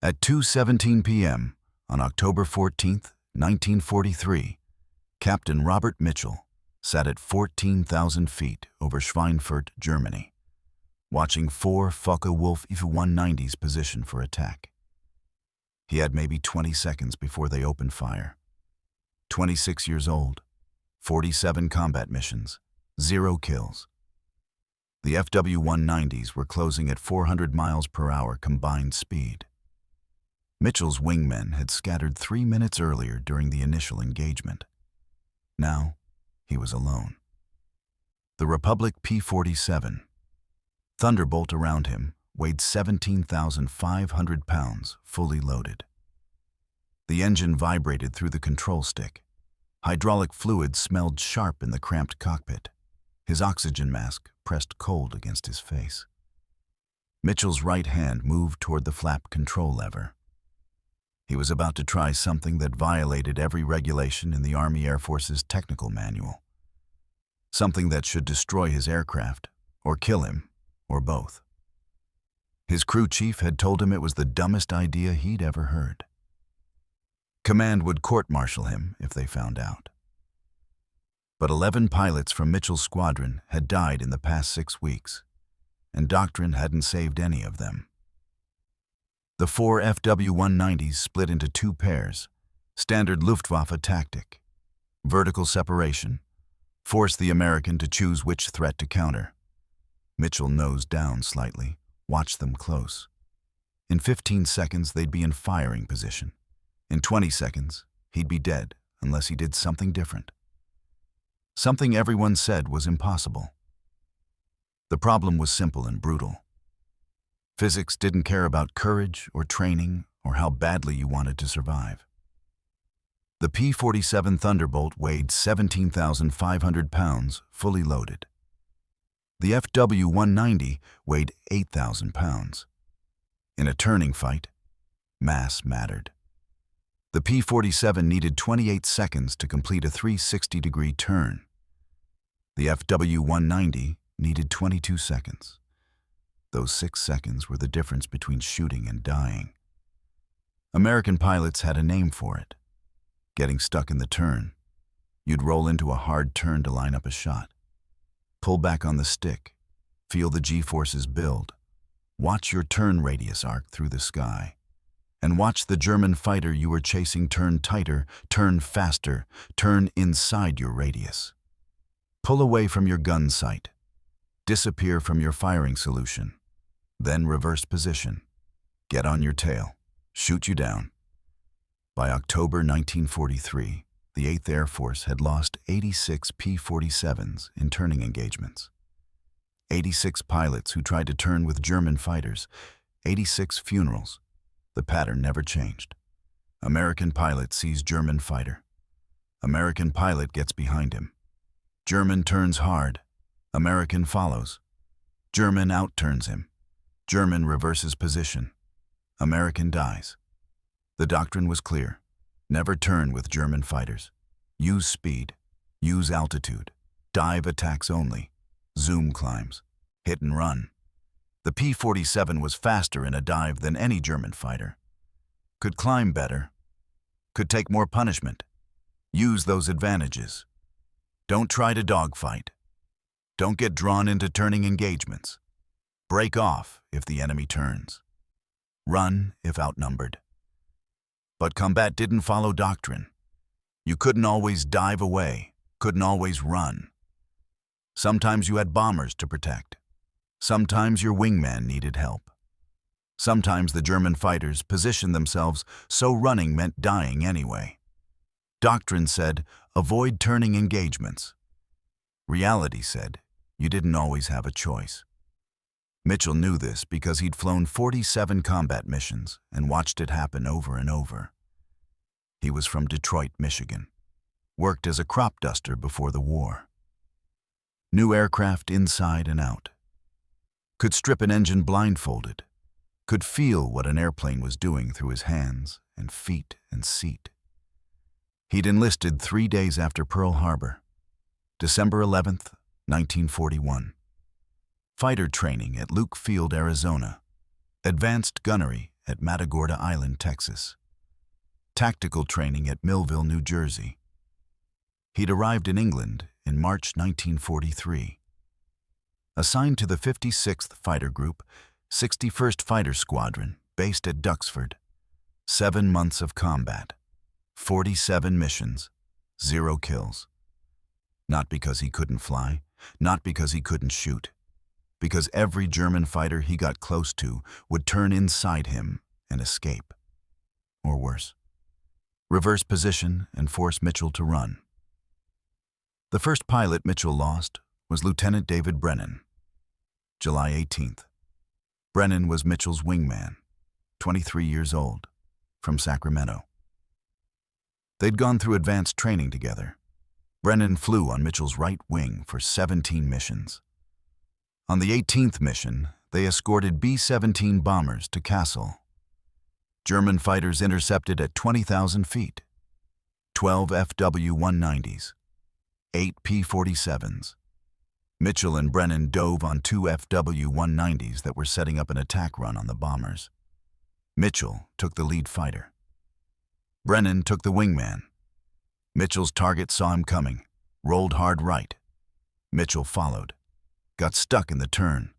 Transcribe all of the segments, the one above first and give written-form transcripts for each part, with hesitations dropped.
At 2:17 p.m. on October 14, 1943, Captain Robert Mitchell sat at 14,000 feet over Schweinfurt, Germany, watching four Focke-Wulf Fw 190s position for attack. He had maybe 20 seconds before they opened fire. 26 years old, 47 combat missions, 0 kills. The Fw 190s were closing at 400 miles per hour combined speed. Mitchell's wingmen had scattered 3 minutes earlier during the initial engagement. Now, he was alone. The Republic P-47 Thunderbolt around him weighed 17,500 pounds, fully loaded. The engine vibrated through the control stick. Hydraulic fluid smelled sharp in the cramped cockpit. His oxygen mask pressed cold against his face. Mitchell's right hand moved toward the flap control lever. He was about to try something that violated every regulation in the Army Air Force's technical manual. Something that should destroy his aircraft, or kill him, or both. His crew chief had told him it was the dumbest idea he'd ever heard. Command would court-martial him if they found out. But 11 pilots from Mitchell's squadron had died in the past 6 weeks, and doctrine hadn't saved any of them. The 4 Fw 190s split into 2 pairs, standard Luftwaffe tactic. Vertical separation, force the American to choose which threat to counter. Mitchell nosed down slightly, watched them close. In 15 seconds, they'd be in firing position. In 20 seconds, he'd be dead unless he did something different. Something everyone said was impossible. The problem was simple and brutal. Physics didn't care about courage or training or how badly you wanted to survive. The P-47 Thunderbolt weighed 17,500 pounds, fully loaded. The Fw 190 weighed 8,000 pounds. In a turning fight, mass mattered. The P-47 needed 28 seconds to complete a 360-degree turn. The Fw 190 needed 22 seconds. Those 6 seconds were the difference between shooting and dying. American pilots had a name for it. Getting stuck in the turn. You'd roll into a hard turn to line up a shot. Pull back on the stick. Feel the G-forces build. Watch your turn radius arc through the sky. And watch the German fighter you were chasing turn tighter, turn faster, turn inside your radius. Pull away from your gun sight. Disappear from your firing solution. Then reverse position. Get on your tail. Shoot you down. By October 1943, the 8th Air Force had lost 86 P-47s in turning engagements. 86 pilots who tried to turn with German fighters. 86 funerals. The pattern never changed. American pilot sees German fighter. American pilot gets behind him. German turns hard. American follows. German outturns him. German reverses position. American dies. The doctrine was clear. Never turn with German fighters. Use speed. Use altitude. Dive attacks only. Zoom climbs. Hit and run. The P-47 was faster in a dive than any German fighter. Could climb better. Could take more punishment. Use those advantages. Don't try to dogfight. Don't get drawn into turning engagements. Break off if the enemy turns. Run if outnumbered. But combat didn't follow doctrine. You couldn't always dive away, couldn't always run. Sometimes you had bombers to protect. Sometimes your wingman needed help. Sometimes the German fighters positioned themselves so running meant dying anyway. Doctrine said, avoid turning engagements. Reality said, you didn't always have a choice. Mitchell knew this because he'd flown 47 combat missions and watched it happen over and over. He was from Detroit, Michigan. Worked as a crop duster before the war. Knew aircraft inside and out. Could strip an engine blindfolded. Could feel what an airplane was doing through his hands and feet and seat. He'd enlisted 3 days after Pearl Harbor, December 11th, 1941. Fighter training at Luke Field, Arizona. Advanced gunnery at Matagorda Island, Texas. Tactical training at Millville, New Jersey. He'd arrived in England in March 1943. Assigned to the 56th Fighter Group, 61st Fighter Squadron, based at Duxford. 7 months of combat. 47 missions. 0 kills. Not because he couldn't fly, not because he couldn't shoot. Because every German fighter he got close to would turn inside him and escape. Or worse, reverse position and force Mitchell to run. The first pilot Mitchell lost was Lieutenant David Brennan. July 18th. Brennan was Mitchell's wingman, 23 years old, from Sacramento. They'd gone through advanced training together. Brennan flew on Mitchell's right wing for 17 missions. On the 18th mission, they escorted B-17 bombers to Kassel. German fighters intercepted at 20,000 feet. 12 FW-190s. 8 P-47s. Mitchell and Brennan dove on 2 FW-190s that were setting up an attack run on the bombers. Mitchell took the lead fighter. Brennan took the wingman. Mitchell's target saw him coming, rolled hard right. Mitchell followed, got stuck in the turn.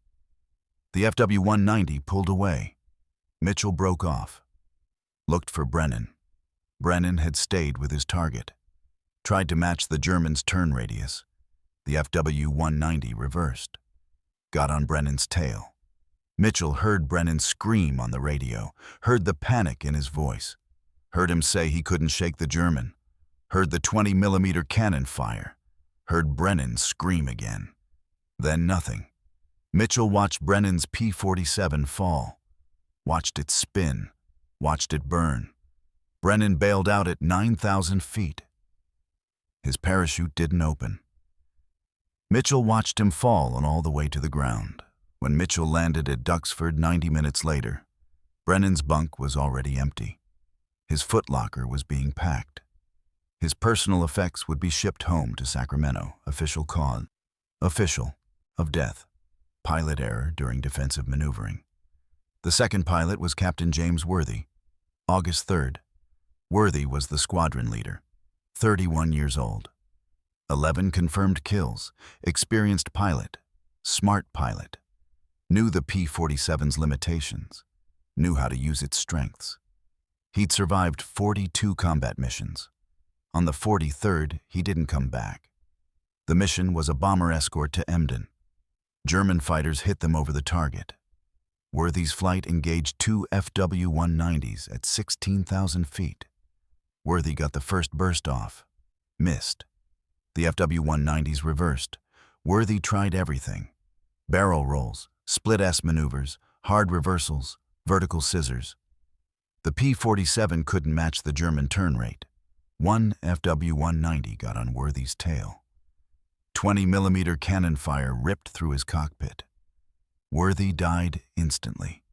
The FW-190 pulled away. Mitchell broke off, looked for Brennan. Brennan had stayed with his target, tried to match the Germans' turn radius. The FW-190 reversed, got on Brennan's tail. Mitchell heard Brennan scream on the radio, heard the panic in his voice, heard him say he couldn't shake the German, heard the 20mm cannon fire, heard Brennan scream again. Then nothing. Mitchell watched Brennan's P-47 fall, watched it spin, watched it burn. Brennan bailed out at 9,000 feet. His parachute didn't open. Mitchell watched him fall on all the way to the ground. When Mitchell landed at Duxford 90 minutes later, Brennan's bunk was already empty. His footlocker was being packed. His personal effects would be shipped home to Sacramento. Official cause. Official. Of death. Pilot error during defensive maneuvering. The second pilot was Captain James Worthy. August 3rd. Worthy was the squadron leader. 31 years old. 11 confirmed kills. Experienced pilot. Smart pilot. Knew the P-47's limitations. Knew how to use its strengths. He'd survived 42 combat missions. On the 43rd, he didn't come back. The mission was a bomber escort to Emden. German fighters hit them over the target. Worthy's flight engaged 2 FW-190s at 16,000 feet. Worthy got the first burst off. Missed. The FW-190s reversed. Worthy tried everything. Barrel rolls, split-S maneuvers, hard reversals, vertical scissors. The P-47 couldn't match the German turn rate. 1 FW-190 got on Worthy's tail. 20mm cannon fire ripped through his cockpit. Worthy died instantly.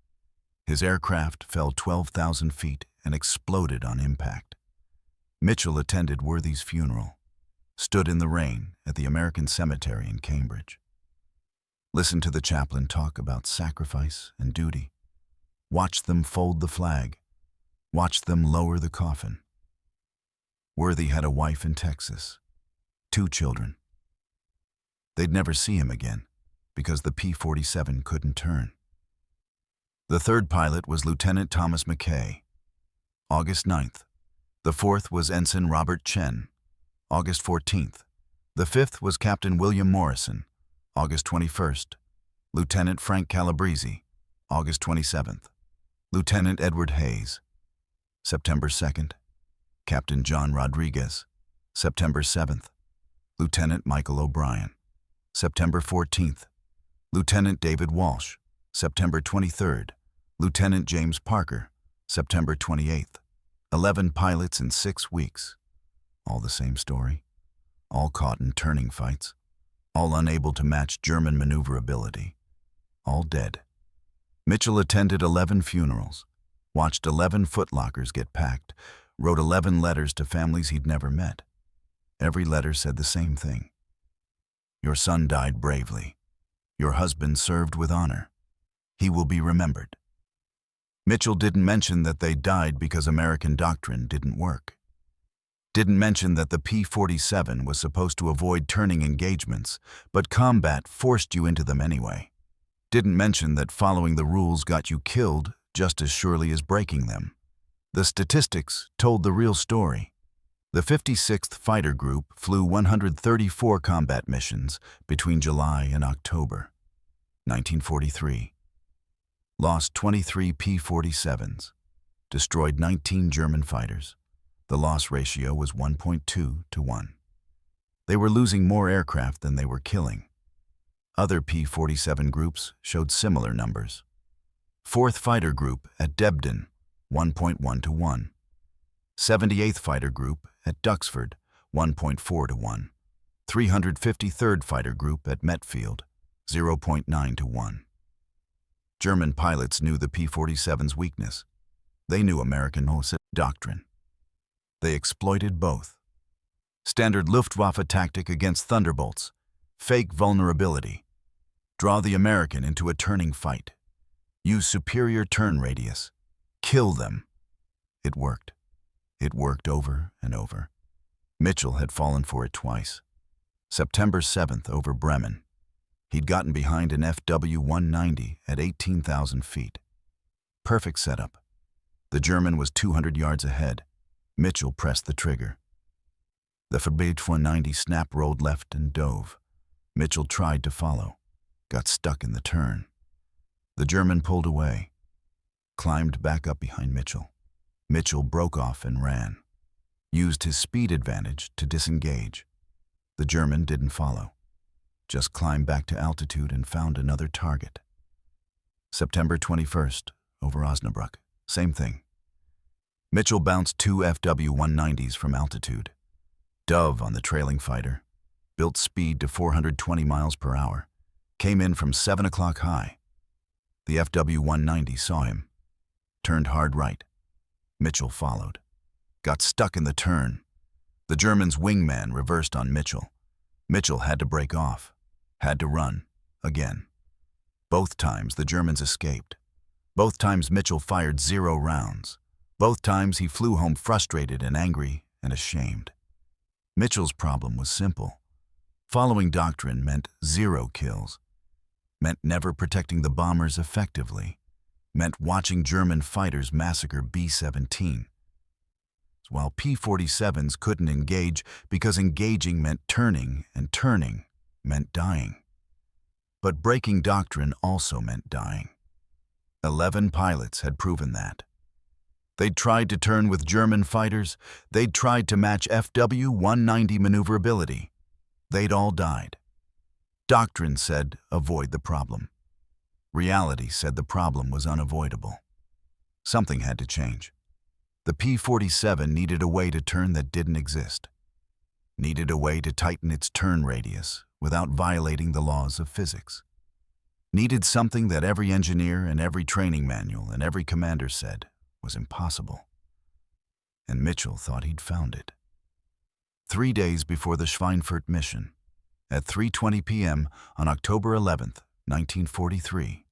His aircraft fell 12,000 feet and exploded on impact. Mitchell attended Worthy's funeral, stood in the rain at the American Cemetery in Cambridge. Listened to the chaplain talk about sacrifice and duty. Watched them fold the flag. Watched them lower the coffin. Worthy had a wife in Texas, 2 children. They'd never see him again because the P-47 couldn't turn. The third pilot was Lieutenant Thomas McKay. August 9th. The fourth was Ensign Robert Chen. August 14th. The fifth was Captain William Morrison. August 21st. Lieutenant Frank Calabrese. August 27th. Lieutenant Edward Hayes. September 2nd. Captain John Rodriguez. September 7th. Lieutenant Michael O'Brien. September 14th. Lieutenant David Walsh. September 23rd. Lieutenant James Parker. September 28th. 11 pilots in 6 weeks. All the same story. All caught in turning fights. All unable to match German maneuverability. All dead. Mitchell attended 11 funerals, watched 11 footlockers get packed, wrote 11 letters to families he'd never met. Every letter said the same thing. Your son died bravely. Your husband served with honor. He will be remembered. Mitchell didn't mention that they died because American doctrine didn't work. Didn't mention that the P-47 was supposed to avoid turning engagements, but combat forced you into them anyway. Didn't mention that following the rules got you killed just as surely as breaking them. The statistics told the real story. The 56th Fighter Group flew 134 combat missions between July and October 1943. Lost 23 P-47s. Destroyed 19 German fighters. The loss ratio was 1.2 to 1. They were losing more aircraft than they were killing. Other P-47 groups showed similar numbers. 4th Fighter Group at Debden, 1.1 to 1. 78th Fighter Group at Duxford, 1.4 to 1. 353rd Fighter Group at Metfield, 0.9 to 1. German pilots knew the P-47's weakness. They knew American doctrine. They exploited both. Standard Luftwaffe tactic against Thunderbolts. Fake vulnerability. Draw the American into a turning fight. Use superior turn radius. Kill them. It worked. It worked over and over. Mitchell had fallen for it twice. September 7th over Bremen. He'd gotten behind an Fw-190 at 18,000 feet. Perfect setup. The German was 200 yards ahead. Mitchell pressed the trigger. The Fw-190 snap-rolled left and dove. Mitchell tried to follow. Got stuck in the turn. The German pulled away. Climbed back up behind Mitchell. Mitchell broke off and ran. Used his speed advantage to disengage. The German didn't follow. Just climbed back to altitude and found another target. September 21st, over Osnabrück. Same thing. Mitchell bounced 2 Fw-190s from altitude. Dove on the trailing fighter. Built speed to 420 miles per hour. Came in from 7 o'clock high. The Fw-190 saw him. Turned hard right. Mitchell followed. Got stuck in the turn. The German's wingman reversed on Mitchell. Mitchell had to break off. Had to run. Again. Both times the Germans escaped. Both times Mitchell fired 0 rounds. Both times he flew home frustrated and angry and ashamed. Mitchell's problem was simple. Following doctrine meant 0 kills. Meant never protecting the bombers effectively. Meant watching German fighters massacre B-17. While P-47s couldn't engage because engaging meant turning and turning meant dying. But breaking doctrine also meant dying. 11 pilots had proven that. They'd tried to turn with German fighters. They'd tried to match Fw-190 maneuverability. They'd all died. Doctrine said, avoid the problem. Reality said the problem was unavoidable. Something had to change. The P-47 needed a way to turn that didn't exist. Needed a way to tighten its turn radius without violating the laws of physics. Needed something that every engineer and every training manual and every commander said was impossible. And Mitchell thought he'd found it. 3 days before the Schweinfurt mission, at 3:20 p.m. on October 11th, 1943,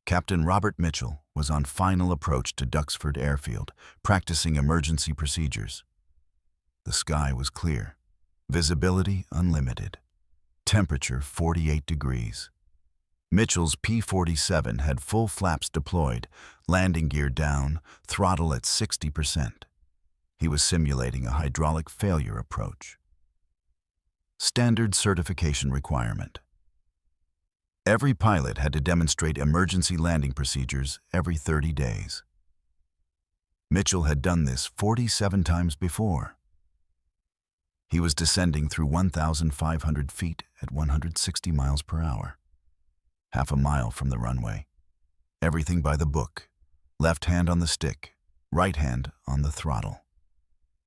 Captain Robert Mitchell was on final approach to Duxford Airfield, practicing emergency procedures. The sky was clear, visibility unlimited, temperature 48 degrees. Mitchell's P-47 had full flaps deployed, landing gear down, throttle at 60%. He was simulating a hydraulic failure approach. Standard certification requirement. Every pilot had to demonstrate emergency landing procedures every 30 days. Mitchell had done this 47 times before. He was descending through 1,500 feet at 160 miles per hour. Half a mile from the runway. Everything by the book. Left hand on the stick, right hand on the throttle.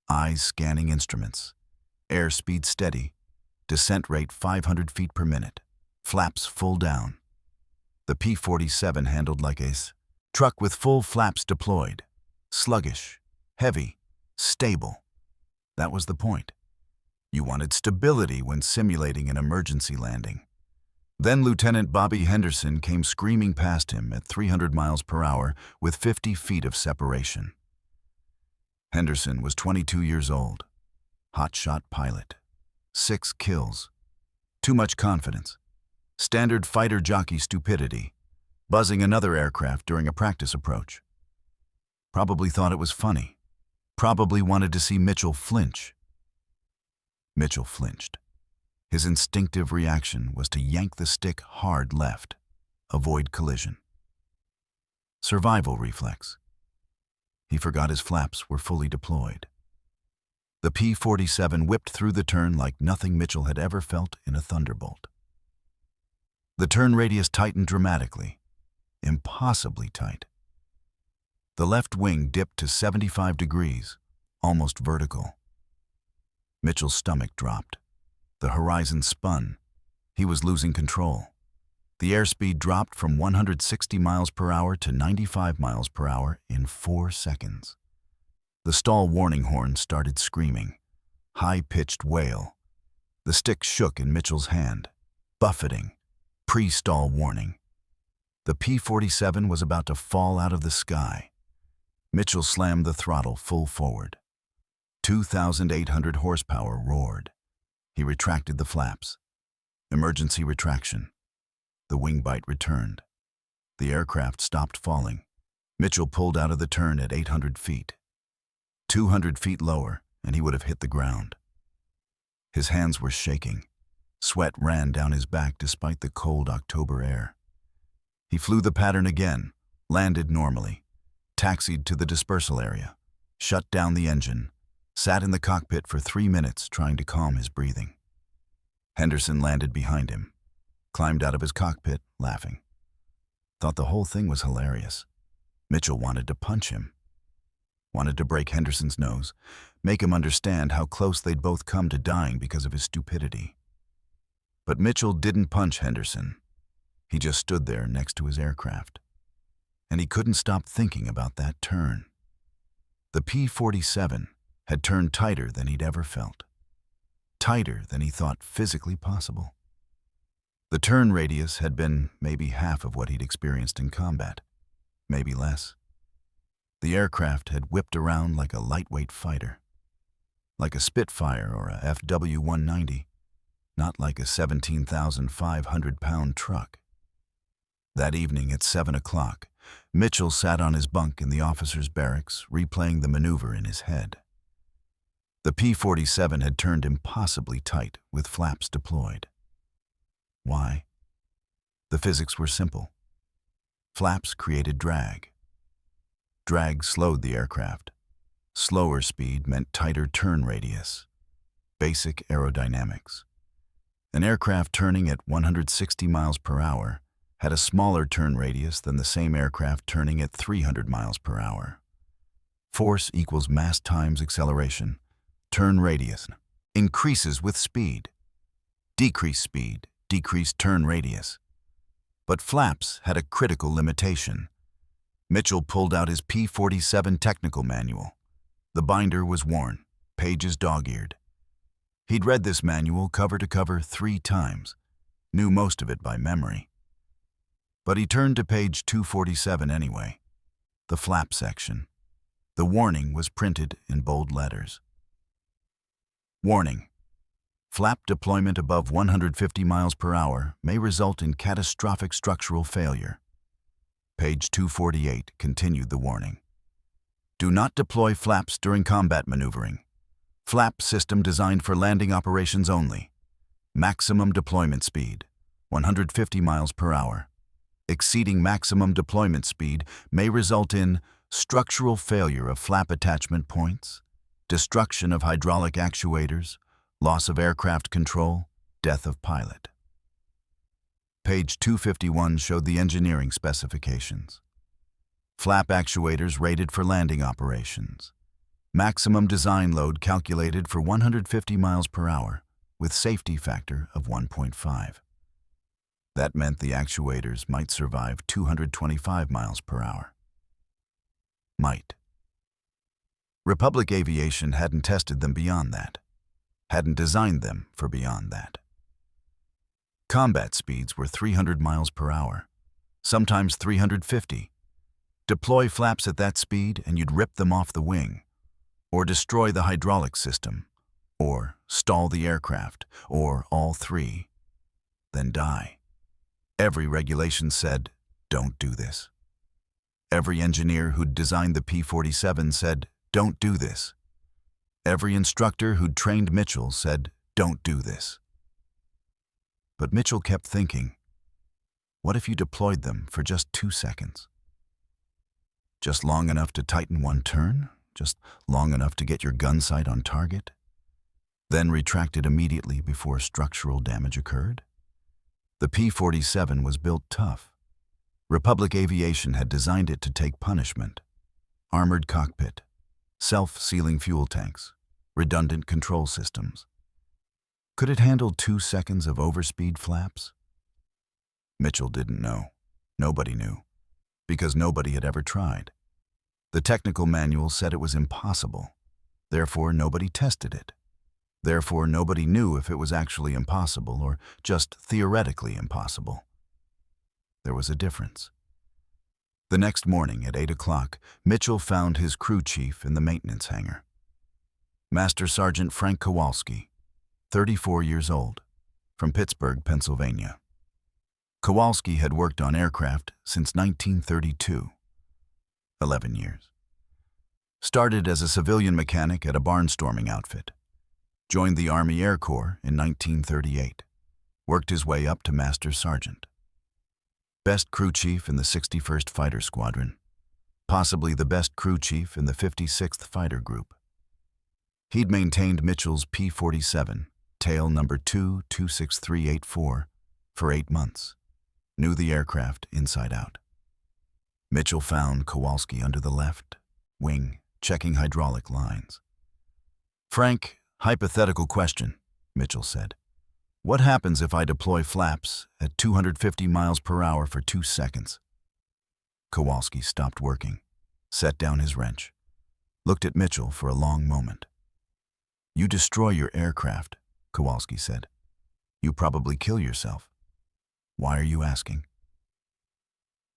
Eyes scanning instruments. Airspeed steady. Descent rate 500 feet per minute. Flaps full down. The P-47 handled like a truck with full flaps deployed. Sluggish, heavy, stable. That was the point. You wanted stability when simulating an emergency landing. Then Lieutenant Bobby Henderson came screaming past him at 300 miles per hour with 50 feet of separation. Henderson was 22 years old, hotshot pilot, 6 kills, too much confidence, standard fighter jockey stupidity, buzzing another aircraft during a practice approach. Probably thought it was funny, probably wanted to see Mitchell flinch. Mitchell flinched. His instinctive reaction was to yank the stick hard left, avoid collision. Survival reflex. He forgot his flaps were fully deployed. The P-47 whipped through the turn like nothing Mitchell had ever felt in a Thunderbolt. The turn radius tightened dramatically, impossibly tight. The left wing dipped to 75 degrees, almost vertical. Mitchell's stomach dropped. The horizon spun. He was losing control. The airspeed dropped from 160 miles per hour to 95 miles per hour in 4 seconds. The stall warning horn started screaming. High-pitched wail. The stick shook in Mitchell's hand. Buffeting. Pre-stall warning. The P-47 was about to fall out of the sky. Mitchell slammed the throttle full forward. 2,800 horsepower roared. He retracted the flaps. Emergency retraction. The wing bite returned. The aircraft stopped falling. Mitchell pulled out of the turn at 800 feet. 200 feet lower, and he would have hit the ground. His hands were shaking. Sweat ran down his back despite the cold October air. He flew the pattern again, landed normally, taxied to the dispersal area, shut down the engine, sat in the cockpit for 3 minutes trying to calm his breathing. Henderson landed behind him, climbed out of his cockpit, laughing. Thought the whole thing was hilarious. Mitchell wanted to punch him. Wanted to break Henderson's nose, make him understand how close they'd both come to dying because of his stupidity. But Mitchell didn't punch Henderson. He just stood there next to his aircraft. And he couldn't stop thinking about that turn. The P-47 had turned tighter than he'd ever felt. Tighter than he thought physically possible. The turn radius had been maybe half of what he'd experienced in combat, maybe less. The aircraft had whipped around like a lightweight fighter, like a Spitfire or a FW-190, not like a 17,500-pound truck. That evening at 7 o'clock, Mitchell sat on his bunk in the officers' barracks, replaying the maneuver in his head. The P-47 had turned impossibly tight with flaps deployed. Why? The physics were simple. Flaps created drag. Drag slowed the aircraft. Slower speed meant tighter turn radius. Basic aerodynamics. An aircraft turning at 160 miles per hour had a smaller turn radius than the same aircraft turning at 300 miles per hour. Force equals mass times acceleration. Turn radius increases with speed. Decreased speed, decreased turn radius. But flaps had a critical limitation. Mitchell pulled out his P-47 technical manual. The binder was worn, pages dog-eared. He'd read this manual cover to cover 3 times, knew most of it by memory. But he turned to page 247 anyway, the flap section. The warning was printed in bold letters. Warning. Flap deployment above 150 miles per hour may result in catastrophic structural failure. Page 248 continued the warning. Do not deploy flaps during combat maneuvering. Flap system designed for landing operations only. Maximum deployment speed, 150 miles per hour. Exceeding maximum deployment speed may result in structural failure of flap attachment points, destruction of hydraulic actuators, loss of aircraft control, death of pilot. Page 251 showed the engineering specifications. Flap actuators rated for landing operations. Maximum design load calculated for 150 miles per hour, with safety factor of 1.5. That meant the actuators might survive 225 miles per hour. Might. Republic Aviation hadn't tested them beyond that, hadn't designed them for beyond that. Combat speeds were 300 miles per hour, sometimes 350. Deploy flaps at that speed and you'd rip them off the wing, or destroy the hydraulic system, or stall the aircraft, or all three, then die. Every regulation said, don't do this. Every engineer who'd designed the P-47 said, don't do this. Every instructor who'd trained Mitchell said, don't do this. But Mitchell kept thinking, what if you deployed them for just 2 seconds? Just long enough to tighten one turn? Just long enough to get your gun sight on target? Then retracted immediately before structural damage occurred? The P-47 was built tough. Republic Aviation had designed it to take punishment. Armored cockpit, self-sealing fuel tanks, redundant control systems. Could it handle 2 seconds of overspeed flaps? Mitchell didn't know. Nobody knew, because nobody had ever tried. The technical manual said it was impossible. Therefore, nobody tested it. Therefore, nobody knew if it was actually impossible or just theoretically impossible. There was a difference. The next morning at 8 o'clock, Mitchell found his crew chief in the maintenance hangar. Master Sergeant Frank Kowalski, 34 years old, from Pittsburgh, Pennsylvania. Kowalski had worked on aircraft since 1932, 11 years. Started as a civilian mechanic at a barnstorming outfit. Joined the Army Air Corps in 1938. Worked his way up to Master Sergeant. Best crew chief in the 61st Fighter Squadron. Possibly the best crew chief in the 56th Fighter Group. He'd maintained Mitchell's P-47, tail number 226384, for 8 months. Knew the aircraft inside out. Mitchell found Kowalski under the left wing, checking hydraulic lines. Frank, hypothetical question, Mitchell said. What happens if I deploy flaps at 250 miles per hour for 2 seconds? Kowalski stopped working, set down his wrench, looked at Mitchell for a long moment. You destroy your aircraft, Kowalski said. You probably kill yourself. Why are you asking?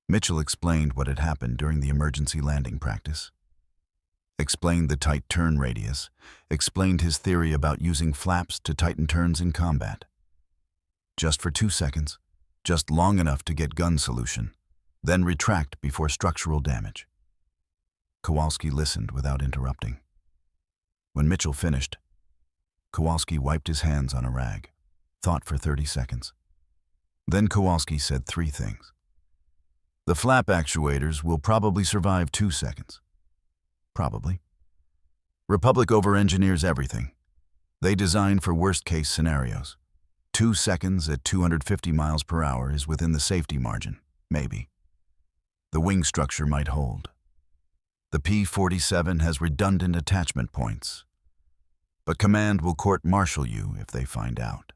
Mitchell explained what had happened during the emergency landing practice. Explained the tight turn radius, explained his theory about using flaps to tighten turns in combat. Just for 2 seconds, just long enough to get gun solution, then retract before structural damage. Kowalski listened without interrupting. When Mitchell finished, Kowalski wiped his hands on a rag, thought for 30 seconds. Then Kowalski said 3 things. The flap actuators will probably survive 2 seconds. Probably. Republic over-engineers everything. They design for worst-case scenarios. 2 seconds at 250 miles per hour is within the safety margin, maybe. The wing structure might hold. The P-47 has redundant attachment points. But command will court-martial you if they find out.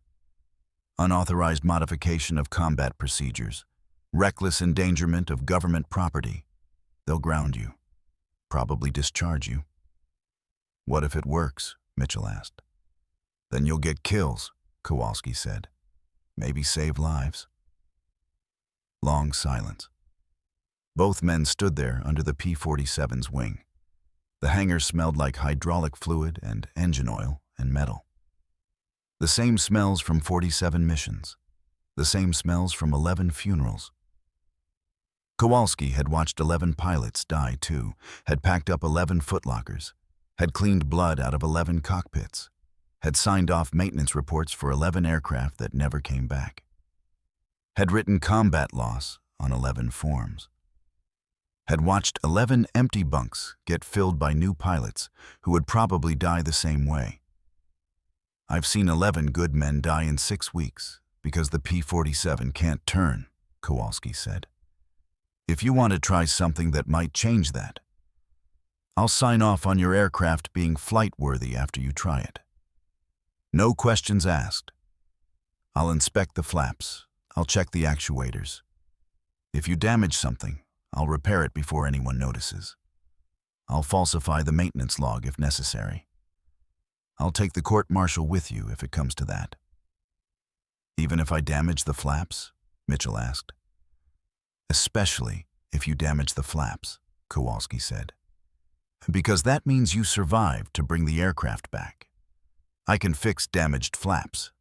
Unauthorized modification of combat procedures, reckless endangerment of government property. They'll ground you, probably discharge you. What if it works? Mitchell asked. Then you'll get kills, Kowalski said. Maybe save lives. Long silence. Both men stood there under the P-47's wing. The hangar smelled like hydraulic fluid and engine oil and metal. The same smells from 47 missions. The same smells from 11 funerals. Kowalski had watched 11 pilots die too, had packed up 11 footlockers, had cleaned blood out of 11 cockpits, had signed off maintenance reports for 11 aircraft that never came back, had written combat loss on 11 forms, had watched 11 empty bunks get filled by new pilots who would probably die the same way. I've seen 11 good men die in 6 weeks because the P-47 can't turn, Kowalski said. If you want to try something that might change that, I'll sign off on your aircraft being flight-worthy after you try it. No questions asked. I'll inspect the flaps. I'll check the actuators. If you damage something, I'll repair it before anyone notices. I'll falsify the maintenance log if necessary. I'll take the court-martial with you if it comes to that. Even if I damage the flaps? Mitchell asked. Especially if you damage the flaps, Kowalski said. Because that means you survived to bring the aircraft back. I can fix damaged flaps.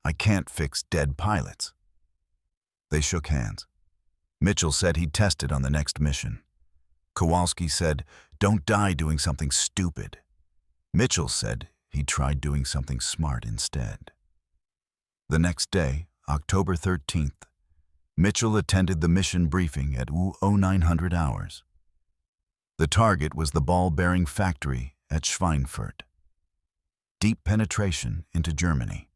I can't fix dead pilots. They shook hands. Mitchell said he'd test it on the next mission. Kowalski said, "Don't die doing something stupid." Mitchell said he tried doing something smart instead. The next day, October 13th, Mitchell attended the mission briefing at 0900 hours. The target was the ball-bearing factory at Schweinfurt. Deep penetration into Germany.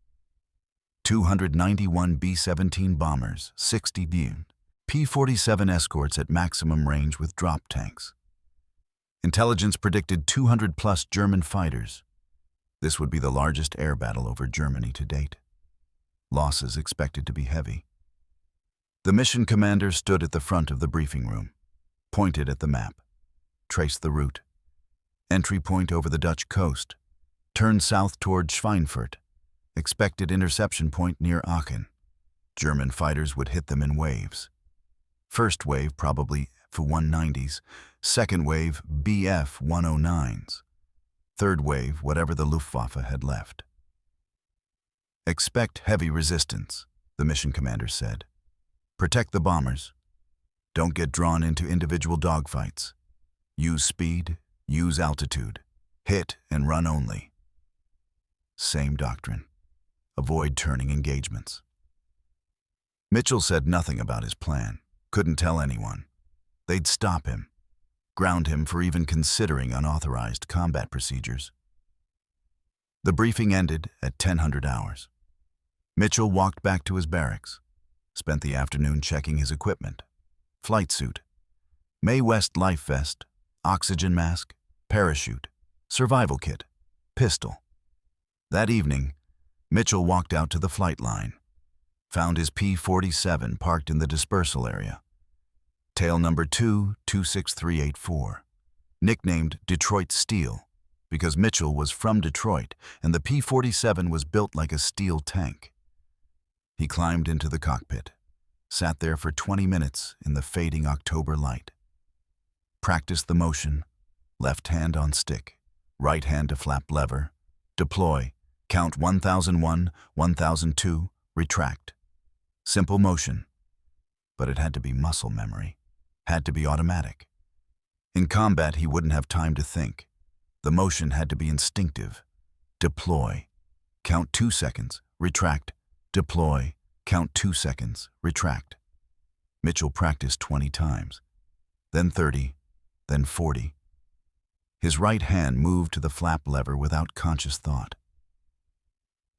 291 B-17 bombers, 60 Bun, P-47 escorts at maximum range with drop tanks. Intelligence predicted 200-plus German fighters. This would be the largest air battle over Germany to date. Losses expected to be heavy. The mission commander stood at the front of the briefing room, pointed at the map, traced the route. Entry point over the Dutch coast, turned south toward Schweinfurt, expected interception point near Aachen. German fighters would hit them in waves. First wave probably F-190s, second wave Bf-109s, third wave whatever the Luftwaffe had left. Expect heavy resistance, the mission commander said. Protect the bombers. Don't get drawn into individual dogfights. Use speed, use altitude. Hit and run only. Same doctrine. Avoid turning engagements. Mitchell said nothing about his plan. Couldn't tell anyone. They'd stop him. Ground him for even considering unauthorized combat procedures. The briefing ended at 1000 hours. Mitchell walked back to his barracks. Spent the afternoon checking his equipment. Flight suit. Mae West life vest. Oxygen mask. Parachute. Survival kit. Pistol. That evening, Mitchell walked out to the flight line. Found his P-47 parked in the dispersal area. Tail number 26384. Nicknamed Detroit Steel because Mitchell was from Detroit and the P-47 was built like a steel tank. He climbed into the cockpit, sat there for 20 minutes in the fading October light. Practiced the motion, left hand on stick, right hand to flap lever, deploy, count 1001, 1002, retract. Simple motion, but it had to be muscle memory, had to be automatic. In combat, he wouldn't have time to think. The motion had to be instinctive. Deploy, count 2 seconds, retract, deploy, count 2 seconds, retract. Mitchell practiced 20 times, then 30, then 40. His right hand moved to the flap lever without conscious thought.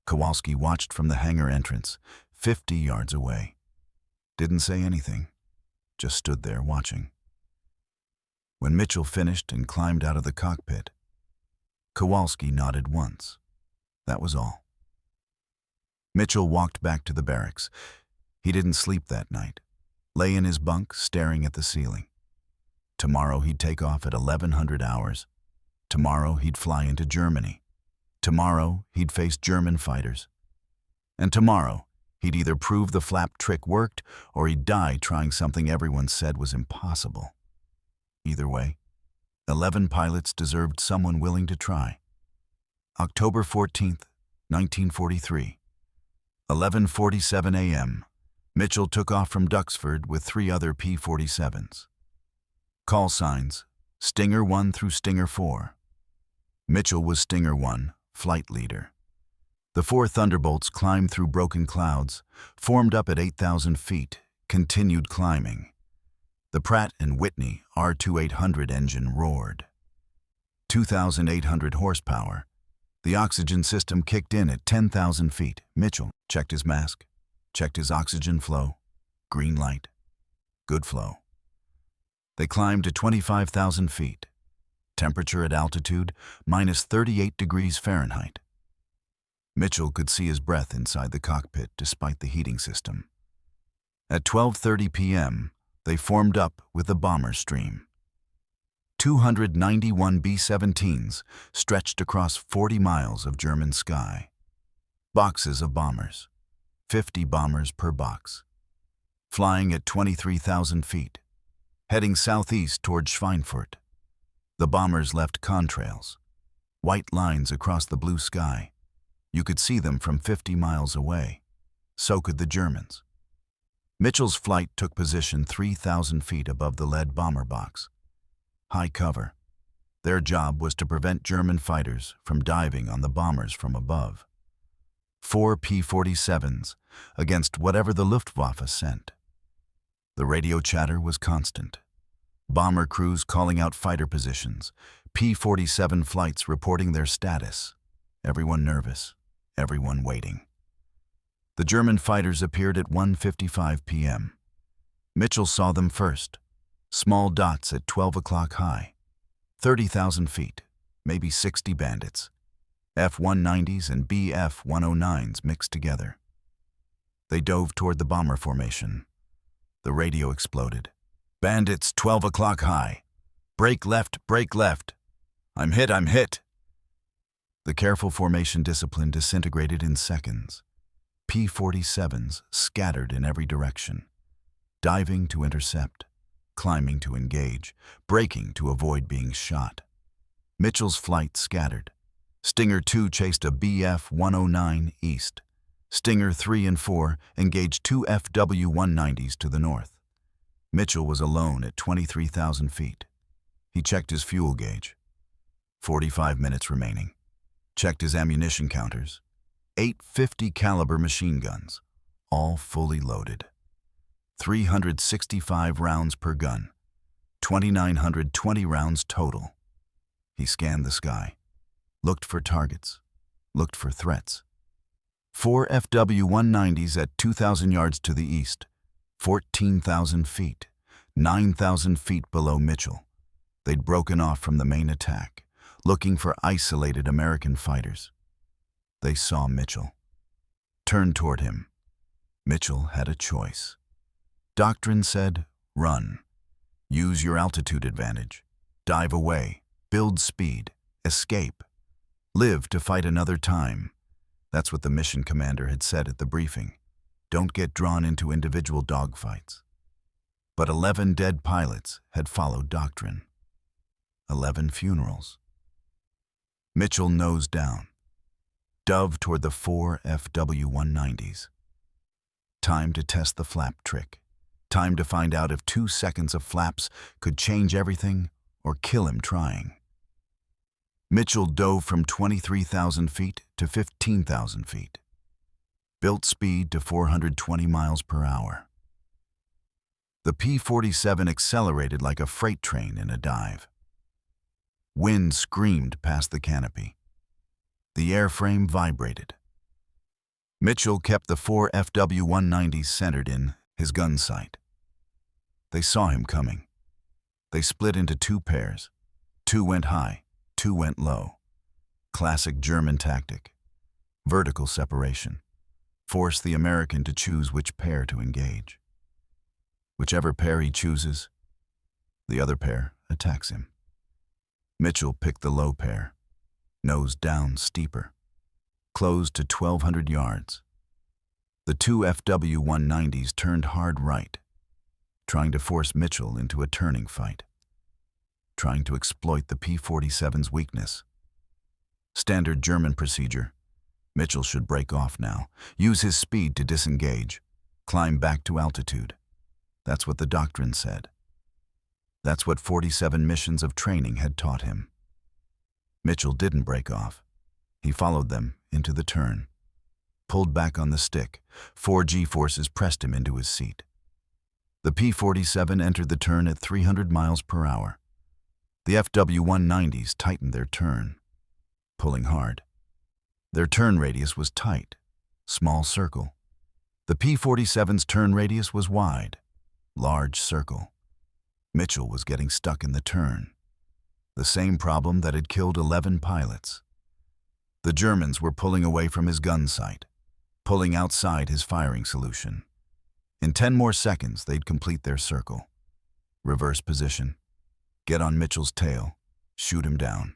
Kowalski watched from the hangar entrance, 50 yards away. Didn't say anything, just stood there watching. When Mitchell finished and climbed out of the cockpit, Kowalski nodded once. That was all. Mitchell walked back to the barracks. He didn't sleep that night. Lay in his bunk, staring at the ceiling. Tomorrow he'd take off at 1100 hours. Tomorrow he'd fly into Germany. Tomorrow he'd face German fighters. And tomorrow he'd either prove the flap trick worked or he'd die trying something everyone said was impossible. Either way, 11 pilots deserved someone willing to try. October 14th, 1943. 11:47 a.m. Mitchell took off from Duxford with 3 other P-47s. Call signs, Stinger 1 through Stinger 4. Mitchell was Stinger 1, flight leader. The 4 Thunderbolts climbed through broken clouds, formed up at 8,000 feet, continued climbing. The Pratt & Whitney R2800 engine roared. 2,800 horsepower. The oxygen system kicked in at 10,000 feet. Mitchell checked his mask, checked his oxygen flow. Green light. Good flow. They climbed to 25,000 feet. Temperature at altitude, minus 38 degrees Fahrenheit. Mitchell could see his breath inside the cockpit despite the heating system. At 12:30 p.m., they formed up with the bomber stream. 291 B-17s stretched across 40 miles of German sky. Boxes of bombers. 50 bombers per box. Flying at 23,000 feet, heading southeast toward Schweinfurt. The bombers left contrails, white lines across the blue sky. You could see them from 50 miles away. So could the Germans. Mitchell's flight took position 3,000 feet above the lead bomber box. High cover. Their job was to prevent German fighters from diving on the bombers from above. 4 P-47s against whatever the Luftwaffe sent. The radio chatter was constant. Bomber crews calling out fighter positions, P-47 flights reporting their status. Everyone nervous, everyone waiting. The German fighters appeared at 1:55 p.m. Mitchell saw them first, small dots at 12 o'clock high, 30,000 feet, maybe 60 bandits, F-190s and Bf-109s mixed together. They dove toward the bomber formation. The radio exploded. Bandits 12 o'clock high. Break left, break left. I'm hit, I'm hit. The careful formation discipline disintegrated in seconds. P-47s scattered in every direction, diving to intercept, climbing to engage, braking to avoid being shot. Mitchell's flight scattered. Stinger 2 chased a Bf-109 east. Stinger 3 and 4 engaged 2 Fw-190s to the north. Mitchell was alone at 23,000 feet. He checked his fuel gauge. 45 minutes remaining. Checked his ammunition counters. 8 50 caliber machine guns, all fully loaded. 365 rounds per gun. 2,920 rounds total. He scanned the sky. Looked for targets, looked for threats. 4 Fw-190s at 2,000 yards to the east, 14,000 feet, 9,000 feet below Mitchell. They'd broken off from the main attack, looking for isolated American fighters. They saw Mitchell. Turned toward him. Mitchell had a choice. Doctrine said, run. Use your altitude advantage. Dive away. Build speed. Escape. Live to fight another time. That's what the mission commander had said at the briefing. Don't get drawn into individual dogfights. But 11 dead pilots had followed Doctrine. 11 funerals. Mitchell nosed down. Dove toward the 4 Fw-190s. Time to test the flap trick. Time to find out if 2 seconds of flaps could change everything or kill him trying. Mitchell dove from 23,000 feet to 15,000 feet. Built speed to 420 miles per hour. The P-47 accelerated like a freight train in a dive. Wind screamed past the canopy. The airframe vibrated. Mitchell kept the 4 Fw-190s centered in his gun sight. They saw him coming. They split into 2 pairs. 2 went high, 2 went low. Classic German tactic. Vertical separation. Force the American to choose which pair to engage. Whichever pair he chooses, the other pair attacks him. Mitchell picked the low pair, nose down steeper, closed to 1,200 yards. The 2 Fw-190s turned hard right, trying to force Mitchell into a turning fight, trying to exploit the P-47's weakness. Standard German procedure. Mitchell should break off now, use his speed to disengage, climb back to altitude. That's what the doctrine said. That's what 47 missions of training had taught him. Mitchell didn't break off. He followed them into the turn. Pulled back on the stick, 4 G-forces pressed him into his seat. The P-47 entered the turn at 300 miles per hour. The Fw-190s tightened their turn, pulling hard. Their turn radius was tight, small circle. The P-47's turn radius was wide, large circle. Mitchell was getting stuck in the turn. The same problem that had killed 11 pilots. The Germans were pulling away from his gun sight, pulling outside his firing solution. In 10 more seconds, they'd complete their circle. Reverse position. Get on Mitchell's tail. Shoot him down.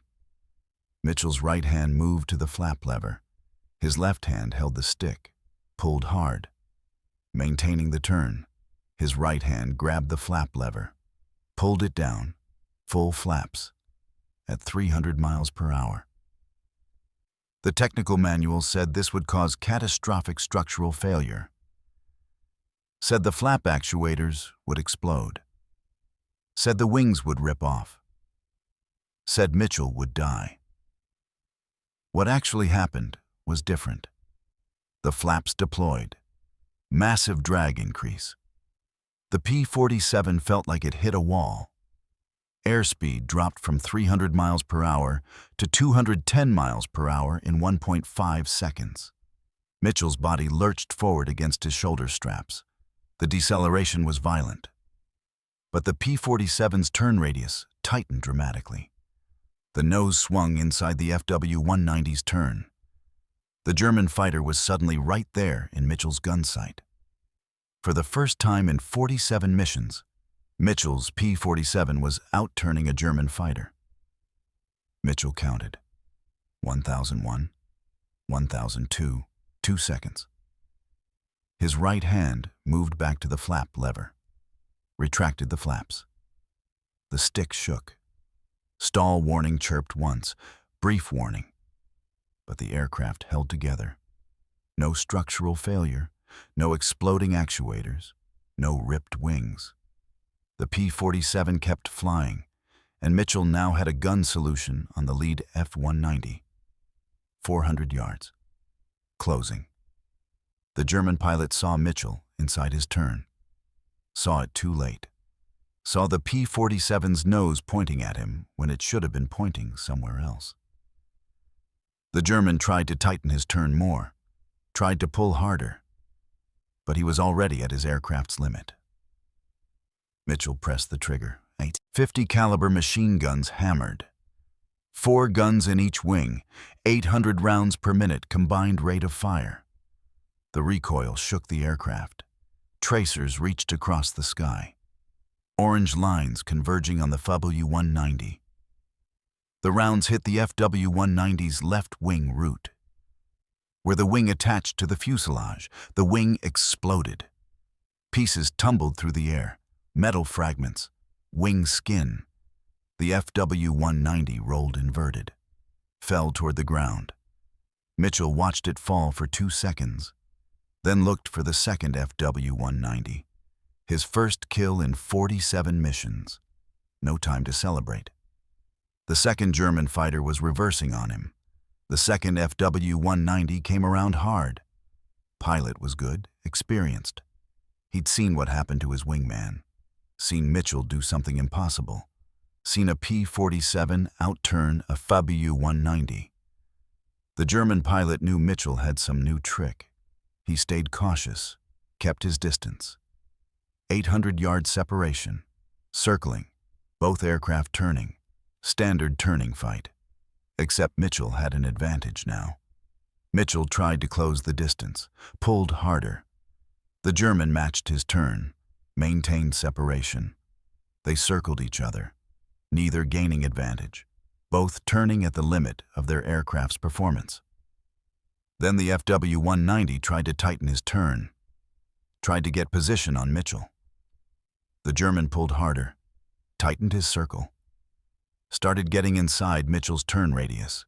Mitchell's right hand moved to the flap lever. His left hand held the stick, pulled hard. Maintaining the turn, his right hand grabbed the flap lever, pulled it down, full flaps, at 300 miles per hour. The technical manual said this would cause catastrophic structural failure. Said the flap actuators would explode. Said the wings would rip off. Said Mitchell would die. What actually happened was different. The flaps deployed. Massive drag increase. The P-47 felt like it hit a wall. Airspeed dropped from 300 miles per hour to 210 miles per hour in 1.5 seconds. Mitchell's body lurched forward against his shoulder straps. The deceleration was violent. But the P-47's turn radius tightened dramatically. The nose swung inside the Fw-190's turn. The German fighter was suddenly right there in Mitchell's gun sight. For the first time in 47 missions, Mitchell's P-47 was out-turning a German fighter. Mitchell counted. 1001, 1002, 2 seconds. His right hand moved back to the flap lever, retracted the flaps. The stick shook. Stall warning chirped once, brief warning. But the aircraft held together. No structural failure, no exploding actuators, no ripped wings. The P-47 kept flying, and Mitchell now had a gun solution on the lead F-190. 400 yards. Closing. The German pilot saw Mitchell inside his turn. Saw it too late. Saw the P-47's nose pointing at him when it should have been pointing somewhere else. The German tried to tighten his turn more, tried to pull harder, but he was already at his aircraft's limit. Mitchell pressed the trigger. 50 caliber machine guns hammered. 4 guns in each wing, 800 rounds per minute combined rate of fire. The recoil shook the aircraft. Tracers reached across the sky. Orange lines converging on the Fw-190. The rounds hit the Fw-190's left wing root. Where the wing attached to the fuselage, the wing exploded. Pieces tumbled through the air, metal fragments, wing skin. The Fw-190 rolled inverted, fell toward the ground. Mitchell watched it fall for 2 seconds, then looked for the second Fw-190. His first kill in 47 missions. No time to celebrate. The second German fighter was reversing on him. The second Fw-190 came around hard. Pilot was good, experienced. He'd seen what happened to his wingman. Seen Mitchell do something impossible. Seen a P-47 out-turn a Fw-190. The German pilot knew Mitchell had some new trick. He stayed cautious, kept his distance. 800-yard separation, circling, both aircraft turning, standard turning fight. Except Mitchell had an advantage now. Mitchell tried to close the distance, pulled harder. The German matched his turn, maintained separation. They circled each other, neither gaining advantage, both turning at the limit of their aircraft's performance. Then the Fw-190 tried to tighten his turn, tried to get position on Mitchell. The German pulled harder, tightened his circle, started getting inside Mitchell's turn radius.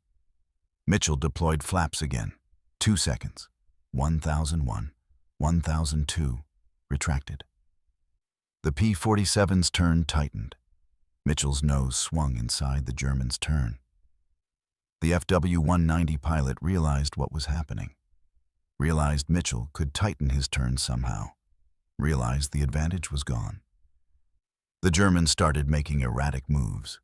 Mitchell deployed flaps again. 2 seconds. 1001, 1002, retracted. The P-47's turn tightened. Mitchell's nose swung inside the German's turn. The Fw-190 pilot realized what was happening. Realized Mitchell could tighten his turn somehow. Realized the advantage was gone. The German started making erratic moves.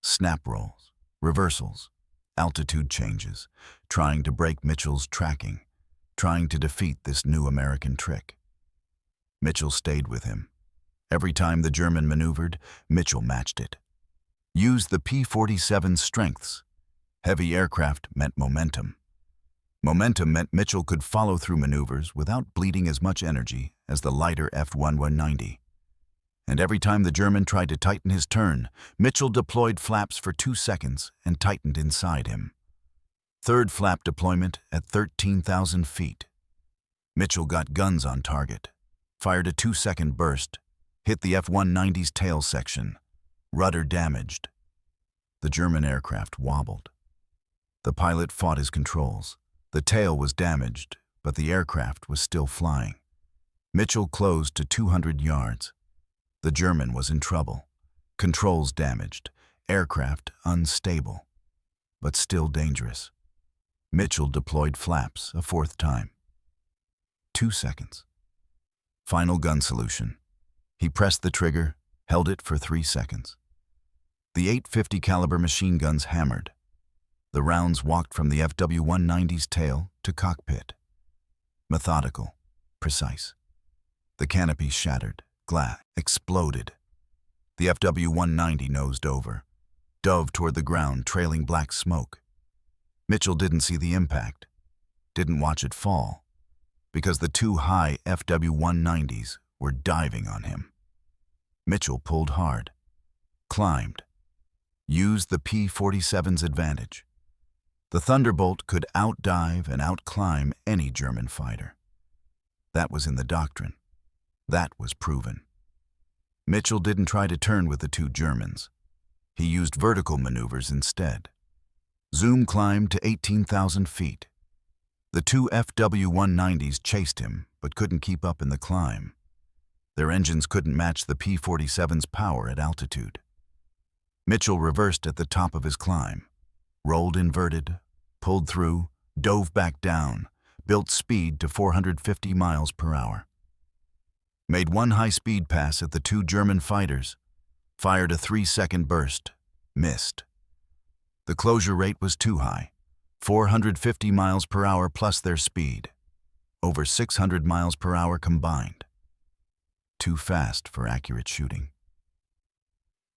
Snap rolls, reversals, altitude changes, trying to break Mitchell's tracking, trying to defeat this new American trick. Mitchell stayed with him. Every time the German maneuvered, Mitchell matched it. Used the P-47's strengths. Heavy aircraft meant momentum. Momentum meant Mitchell could follow through maneuvers without bleeding as much energy as the lighter F-190. And every time the German tried to tighten his turn, Mitchell deployed flaps for 2 seconds and tightened inside him. Third flap deployment at 13,000 feet. Mitchell got guns on target, fired a 2-second burst, hit the F-190's tail section, rudder damaged. The German aircraft wobbled. The pilot fought his controls. The tail was damaged, but the aircraft was still flying. Mitchell closed to 200 yards. The German was in trouble. Controls damaged, aircraft unstable, but still dangerous. Mitchell deployed flaps a 4th time. 2 seconds. Final gun solution. He pressed the trigger, held it for 3 seconds. The 850 caliber machine guns hammered. The rounds walked from the FW-190's tail to cockpit. Methodical, precise. The canopy shattered, glass exploded. The FW-190 nosed over, dove toward the ground, trailing black smoke. Mitchell didn't see the impact, didn't watch it fall, because the 2 high FW-190s were diving on him. Mitchell pulled hard, climbed, used the P-47's advantage. The Thunderbolt could outdive and outclimb any German fighter. That was in the doctrine. That was proven. Mitchell didn't try to turn with the 2 Germans. He used vertical maneuvers instead. Zoom climbed to 18,000 feet. The 2 FW-190s chased him, but couldn't keep up in the climb. Their engines couldn't match the P-47's power at altitude. Mitchell reversed at the top of his climb, rolled inverted, pulled through, dove back down, built speed to 450 miles per hour. Made 1 high-speed pass at the 2 German fighters, fired a 3-second burst, missed. The closure rate was too high, 450 miles per hour plus their speed, over 600 miles per hour combined. Too fast for accurate shooting.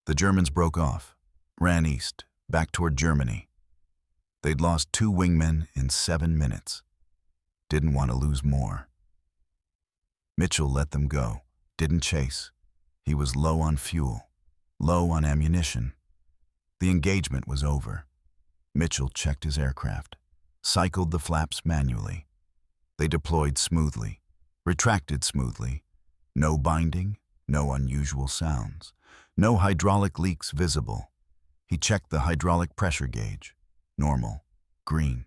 The Germans broke off, ran east, back toward Germany. They'd lost 2 wingmen in 7 minutes. Didn't want to lose more. Mitchell let them go, didn't chase. He was low on fuel, low on ammunition. The engagement was over. Mitchell checked his aircraft, cycled the flaps manually. They deployed smoothly, retracted smoothly. No binding, no unusual sounds, no hydraulic leaks visible. He checked the hydraulic pressure gauge. Normal, green.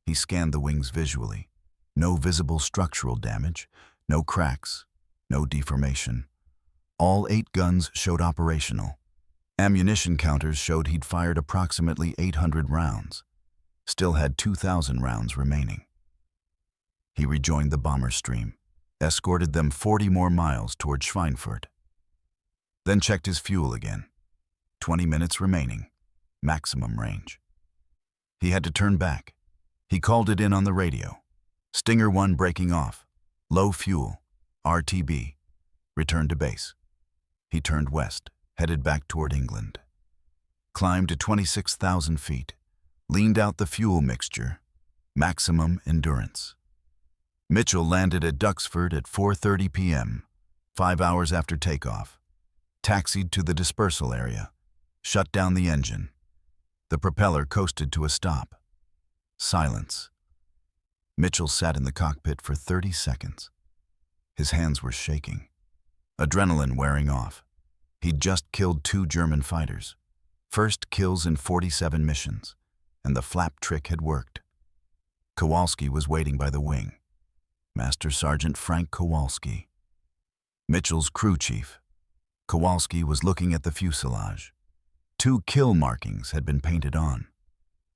He scanned the wings visually. No visible structural damage, no cracks, no deformation. All 8 guns showed operational. Ammunition counters showed he'd fired approximately 800 rounds. Still had 2,000 rounds remaining. He rejoined the bomber stream, escorted them 40 more miles toward Schweinfurt. Then checked his fuel again. 20 minutes remaining, maximum range. He had to turn back. He called it in on the radio. Stinger 1 breaking off. Low fuel. RTB. Return to base. He turned west, headed back toward England. Climbed to 26,000 feet. Leaned out the fuel mixture. Maximum endurance. Mitchell landed at Duxford at 4:30 p.m., 5 hours after takeoff. Taxied to the dispersal area. Shut down the engine. The propeller coasted to a stop. Silence. Mitchell sat in the cockpit for 30 seconds. His hands were shaking. Adrenaline wearing off. He'd just killed 2 German fighters. First kills in 47 missions, and the flap trick had worked. Kowalski was waiting by the wing. Master Sergeant Frank Kowalski. Mitchell's crew chief. Kowalski was looking at the fuselage. 2 kill markings had been painted on.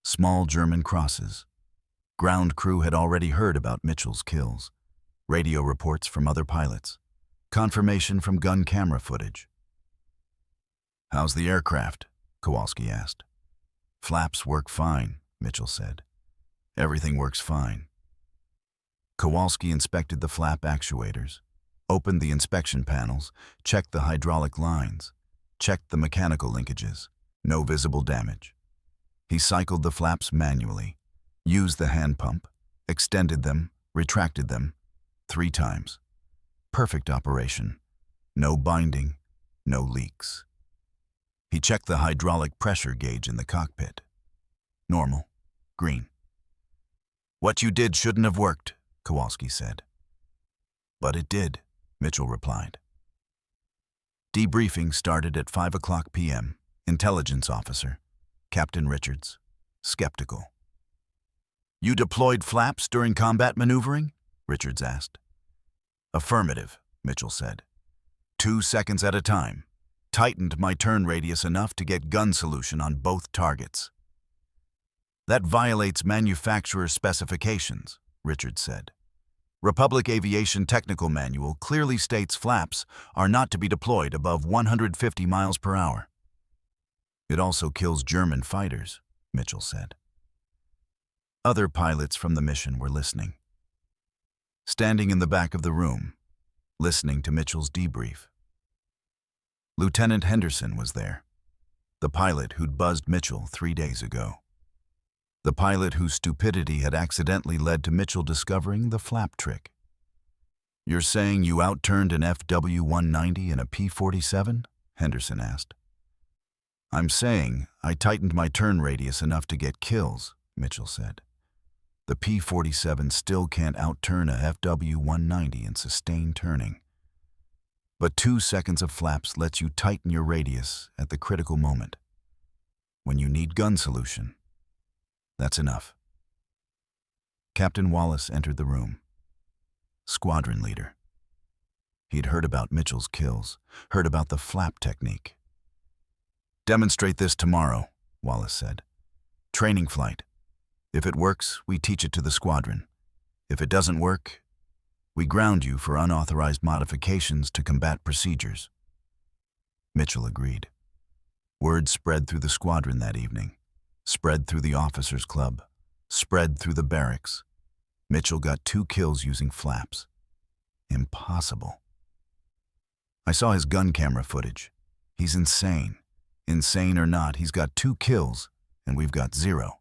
Small German crosses. Ground crew had already heard about Mitchell's kills. Radio reports from other pilots. Confirmation from gun camera footage. "How's the aircraft?" Kowalski asked. "Flaps work fine," Mitchell said. "Everything works fine." Kowalski inspected the flap actuators, opened the inspection panels, checked the hydraulic lines, checked the mechanical linkages. No visible damage. He cycled the flaps manually, used the hand pump, extended them, retracted them 3 times. Perfect operation. No binding, no leaks. He checked the hydraulic pressure gauge in the cockpit. Normal, green. "What you did shouldn't have worked," Kowalski said. But it did, Mitchell replied. Debriefing started at 5 p.m. Intelligence officer, Captain Richards, skeptical. You deployed flaps during combat maneuvering? Richards asked. Affirmative, Mitchell said. 2 seconds at a time. Tightened my turn radius enough to get gun solution on both targets. That violates manufacturer's specifications, Richards said. Republic Aviation Technical Manual clearly states flaps are not to be deployed above 150 miles per hour. It also kills German fighters, Mitchell said. Other pilots from the mission were listening. Standing in the back of the room, listening to Mitchell's debrief. Lieutenant Henderson was there, the pilot who'd buzzed Mitchell 3 days ago. The pilot whose stupidity had accidentally led to Mitchell discovering the flap trick. You're saying you outturned an FW-190 in a P-47? Henderson asked. I'm saying I tightened my turn radius enough to get kills, Mitchell said. The P-47 still can't outturn a FW-190 in sustained turning. But 2 seconds of flaps lets you tighten your radius at the critical moment. When you need gun solution, that's enough. Captain Wallace entered the room. Squadron leader. He'd heard about Mitchell's kills, heard about the flap technique. Demonstrate this tomorrow, Wallace said. Training flight. If it works, we teach it to the squadron. If it doesn't work, we ground you for unauthorized modifications to combat procedures. Mitchell agreed. Word spread through the squadron that evening, spread through the officers' club, spread through the barracks. Mitchell got 2 kills using flaps. Impossible. I saw his gun camera footage. He's insane. Insane or not, he's got 2 kills, and we've got 0.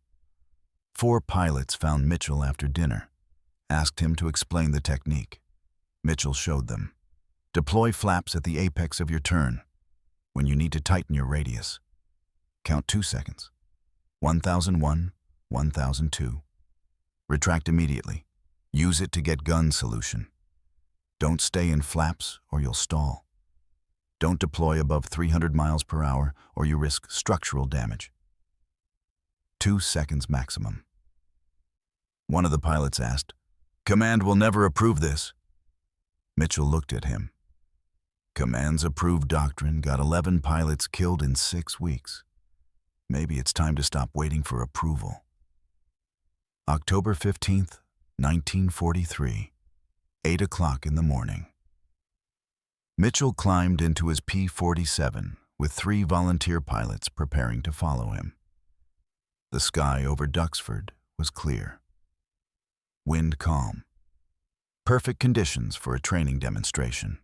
4 pilots found Mitchell after dinner, asked him to explain the technique. Mitchell showed them. Deploy flaps at the apex of your turn, when you need to tighten your radius. Count 2 seconds. 1001, 1002. Retract immediately. Use it to get gun solution. Don't stay in flaps or you'll stall. Don't deploy above 300 miles per hour or you risk structural damage. 2 seconds maximum. One of the pilots asked, Command will never approve this. Mitchell looked at him. Command's approved doctrine got 11 pilots killed in 6 weeks. Maybe it's time to stop waiting for approval. October 15th, 1943, 8 o'clock in the morning. Mitchell climbed into his P-47 with 3 volunteer pilots preparing to follow him. The sky over Duxford was clear. Wind calm. Perfect conditions for a training demonstration.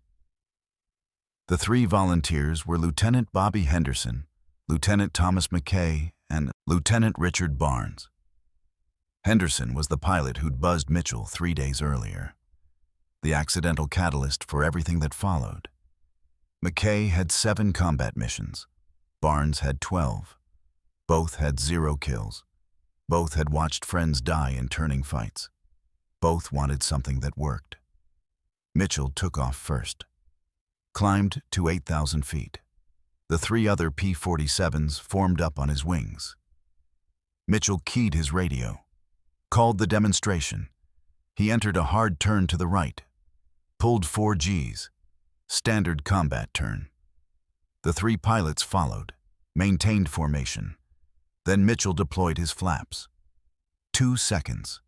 The 3 volunteers were Lieutenant Bobby Henderson, Lieutenant Thomas McKay, and Lieutenant Richard Barnes. Henderson was the pilot who'd buzzed Mitchell 3 days earlier, the accidental catalyst for everything that followed. McKay had 7 combat missions. Barnes had 12. Both had 0 kills. Both had watched friends die in turning fights. Both wanted something that worked. Mitchell took off first. Climbed to 8,000 feet. The 3 other P-47s formed up on his wings. Mitchell keyed his radio, called the demonstration. He entered a hard turn to the right, pulled 4 Gs, standard combat turn. The 3 pilots followed, maintained formation. Then Mitchell deployed his flaps. 2 seconds.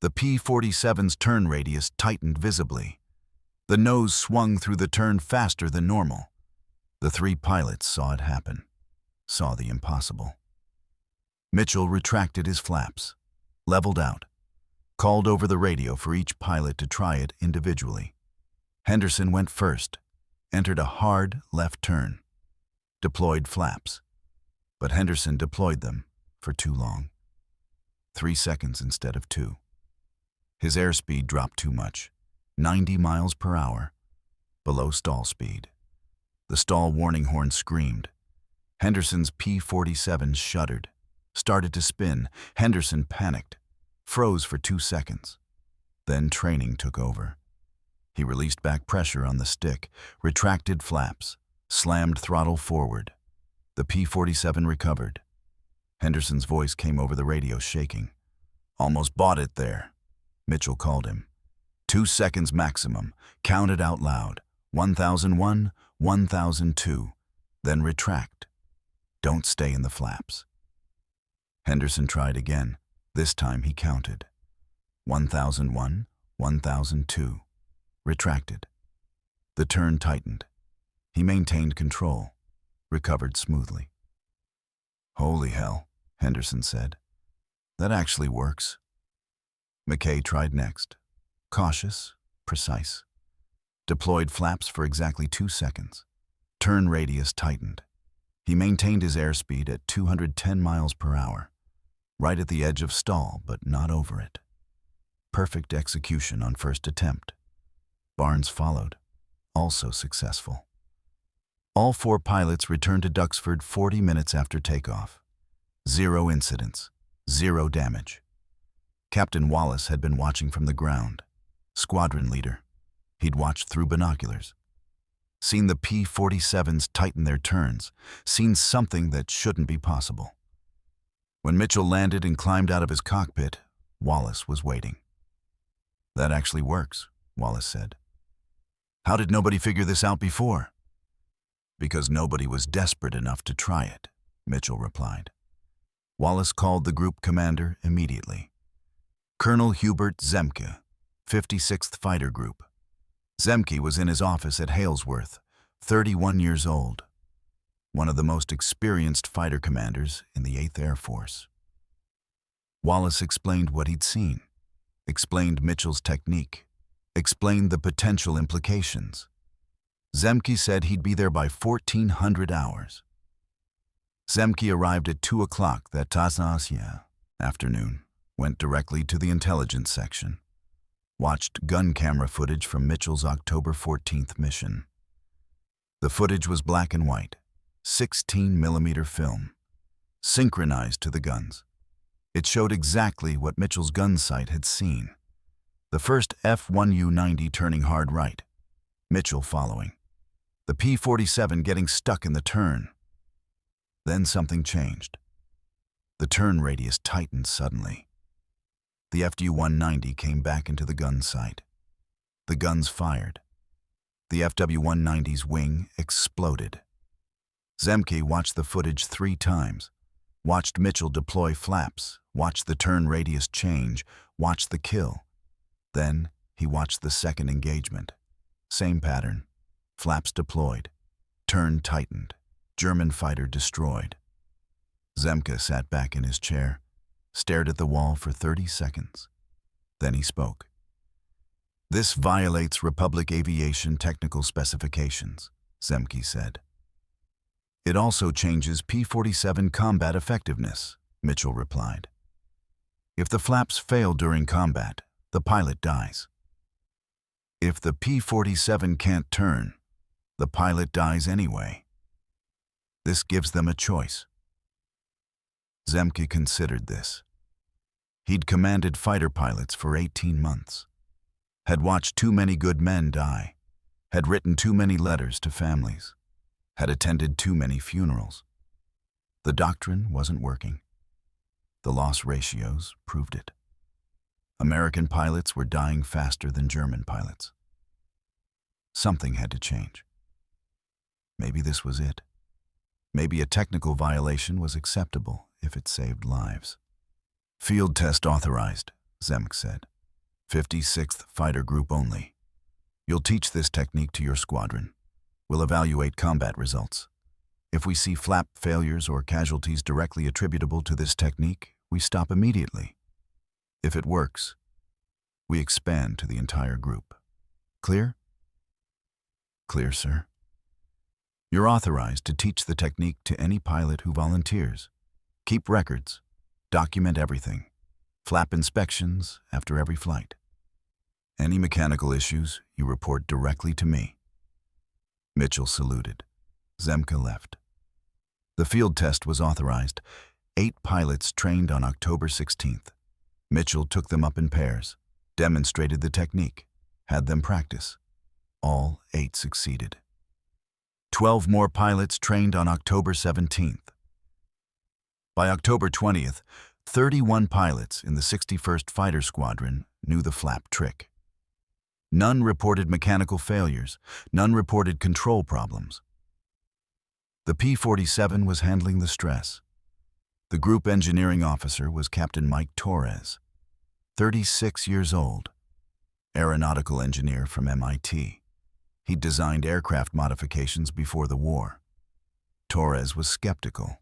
The P-47's turn radius tightened visibly. The nose swung through the turn faster than normal. The 3 pilots saw it happen, saw the impossible. Mitchell retracted his flaps, leveled out, called over the radio for each pilot to try it individually. Henderson went first, entered a hard left turn, deployed flaps. But Henderson deployed them for too long. 3 seconds instead of 2. His airspeed dropped too much, 90 miles per hour, below stall speed. The stall warning horn screamed. Henderson's P-47 shuddered, started to spin. Henderson panicked, froze for 2 seconds. Then training took over. He released back pressure on the stick, retracted flaps, slammed throttle forward. The P-47 recovered. Henderson's voice came over the radio, shaking. "Almost bought it there." Mitchell called him. 2 seconds maximum. Count it out loud. 1001, 1002. Then retract. Don't stay in the flaps. Henderson tried again. This time he counted. 1001, 1002. Retracted. The turn tightened. He maintained control. Recovered smoothly. "Holy hell," Henderson said. "That actually works." McKay tried next. Cautious, precise. Deployed flaps for exactly 2 seconds. Turn radius tightened. He maintained his airspeed at 210 miles per hour, right at the edge of stall, but not over it. Perfect execution on first attempt. Barnes followed, also successful. All 4 pilots returned to Duxford 40 minutes after takeoff. 0 incidents, 0 damage. Captain Wallace had been watching from the ground. Squadron leader. He'd watched through binoculars. Seen the P-47s tighten their turns. Seen something that shouldn't be possible. When Mitchell landed and climbed out of his cockpit, Wallace was waiting. "That actually works," Wallace said. "How did nobody figure this out before?" "Because nobody was desperate enough to try it," Mitchell replied. Wallace called the group commander immediately. Colonel Hubert Zemke, 56th Fighter Group. Zemke was in his office at Halesworth, 31 years old, one of the most experienced fighter commanders in the 8th Air Force. Wallace explained what he'd seen, explained Mitchell's technique, explained the potential implications. Zemke said he'd be there by 1400 hours. Zemke arrived at 2 o'clock that afternoon, went directly to the intelligence section, watched gun camera footage from Mitchell's October 14th mission. The footage was black and white, 16mm film, synchronized to the guns. It showed exactly what Mitchell's gun sight had seen. The first F-1U-90 turning hard right, Mitchell following. The P-47 getting stuck in the turn. Then something changed. The turn radius tightened suddenly. The FW-190 came back into the gun sight. The guns fired. The FW-190's wing exploded. Zemke watched the footage 3 times, watched Mitchell deploy flaps, watched the turn radius change, watched the kill. Then he watched the second engagement. Same pattern. Flaps deployed. Turn tightened. German fighter destroyed. Zemke sat back in his chair, stared at the wall for 30 seconds. Then he spoke. "This violates Republic Aviation technical specifications," Zemke said. "It also changes P-47 combat effectiveness," Mitchell replied. "If the flaps fail during combat, the pilot dies. If the P-47 can't turn, the pilot dies anyway. This gives them a choice." Zemke considered this. He'd commanded fighter pilots for 18 months, had watched too many good men die, had written too many letters to families, had attended too many funerals. The doctrine wasn't working. The loss ratios proved it. American pilots were dying faster than German pilots. Something had to change. Maybe this was it. Maybe a technical violation was acceptable if it saved lives. "Field test authorized," Zemke said. 56th Fighter Group only. You'll teach this technique to your squadron. We'll evaluate combat results. If we see flap failures or casualties directly attributable to this technique, we stop immediately. If it works, we expand to the entire group. Clear? Clear, sir. You're authorized to teach the technique to any pilot who volunteers. Keep records. Document everything. Flap inspections after every flight. Any mechanical issues, you report directly to me. Mitchell saluted. Zemke left. The field test was authorized. 8 pilots trained on October 16th. Mitchell took them up in pairs, demonstrated the technique, had them practice. All 8 succeeded. 12 more pilots trained on October 17th. By October 20th, 31 pilots in the 61st Fighter Squadron knew the flap trick. None reported mechanical failures, none reported control problems. The P-47 was handling the stress. The group engineering officer was Captain Mike Torres, 36 years old, aeronautical engineer from MIT. He'd designed aircraft modifications before the war. Torres was skeptical.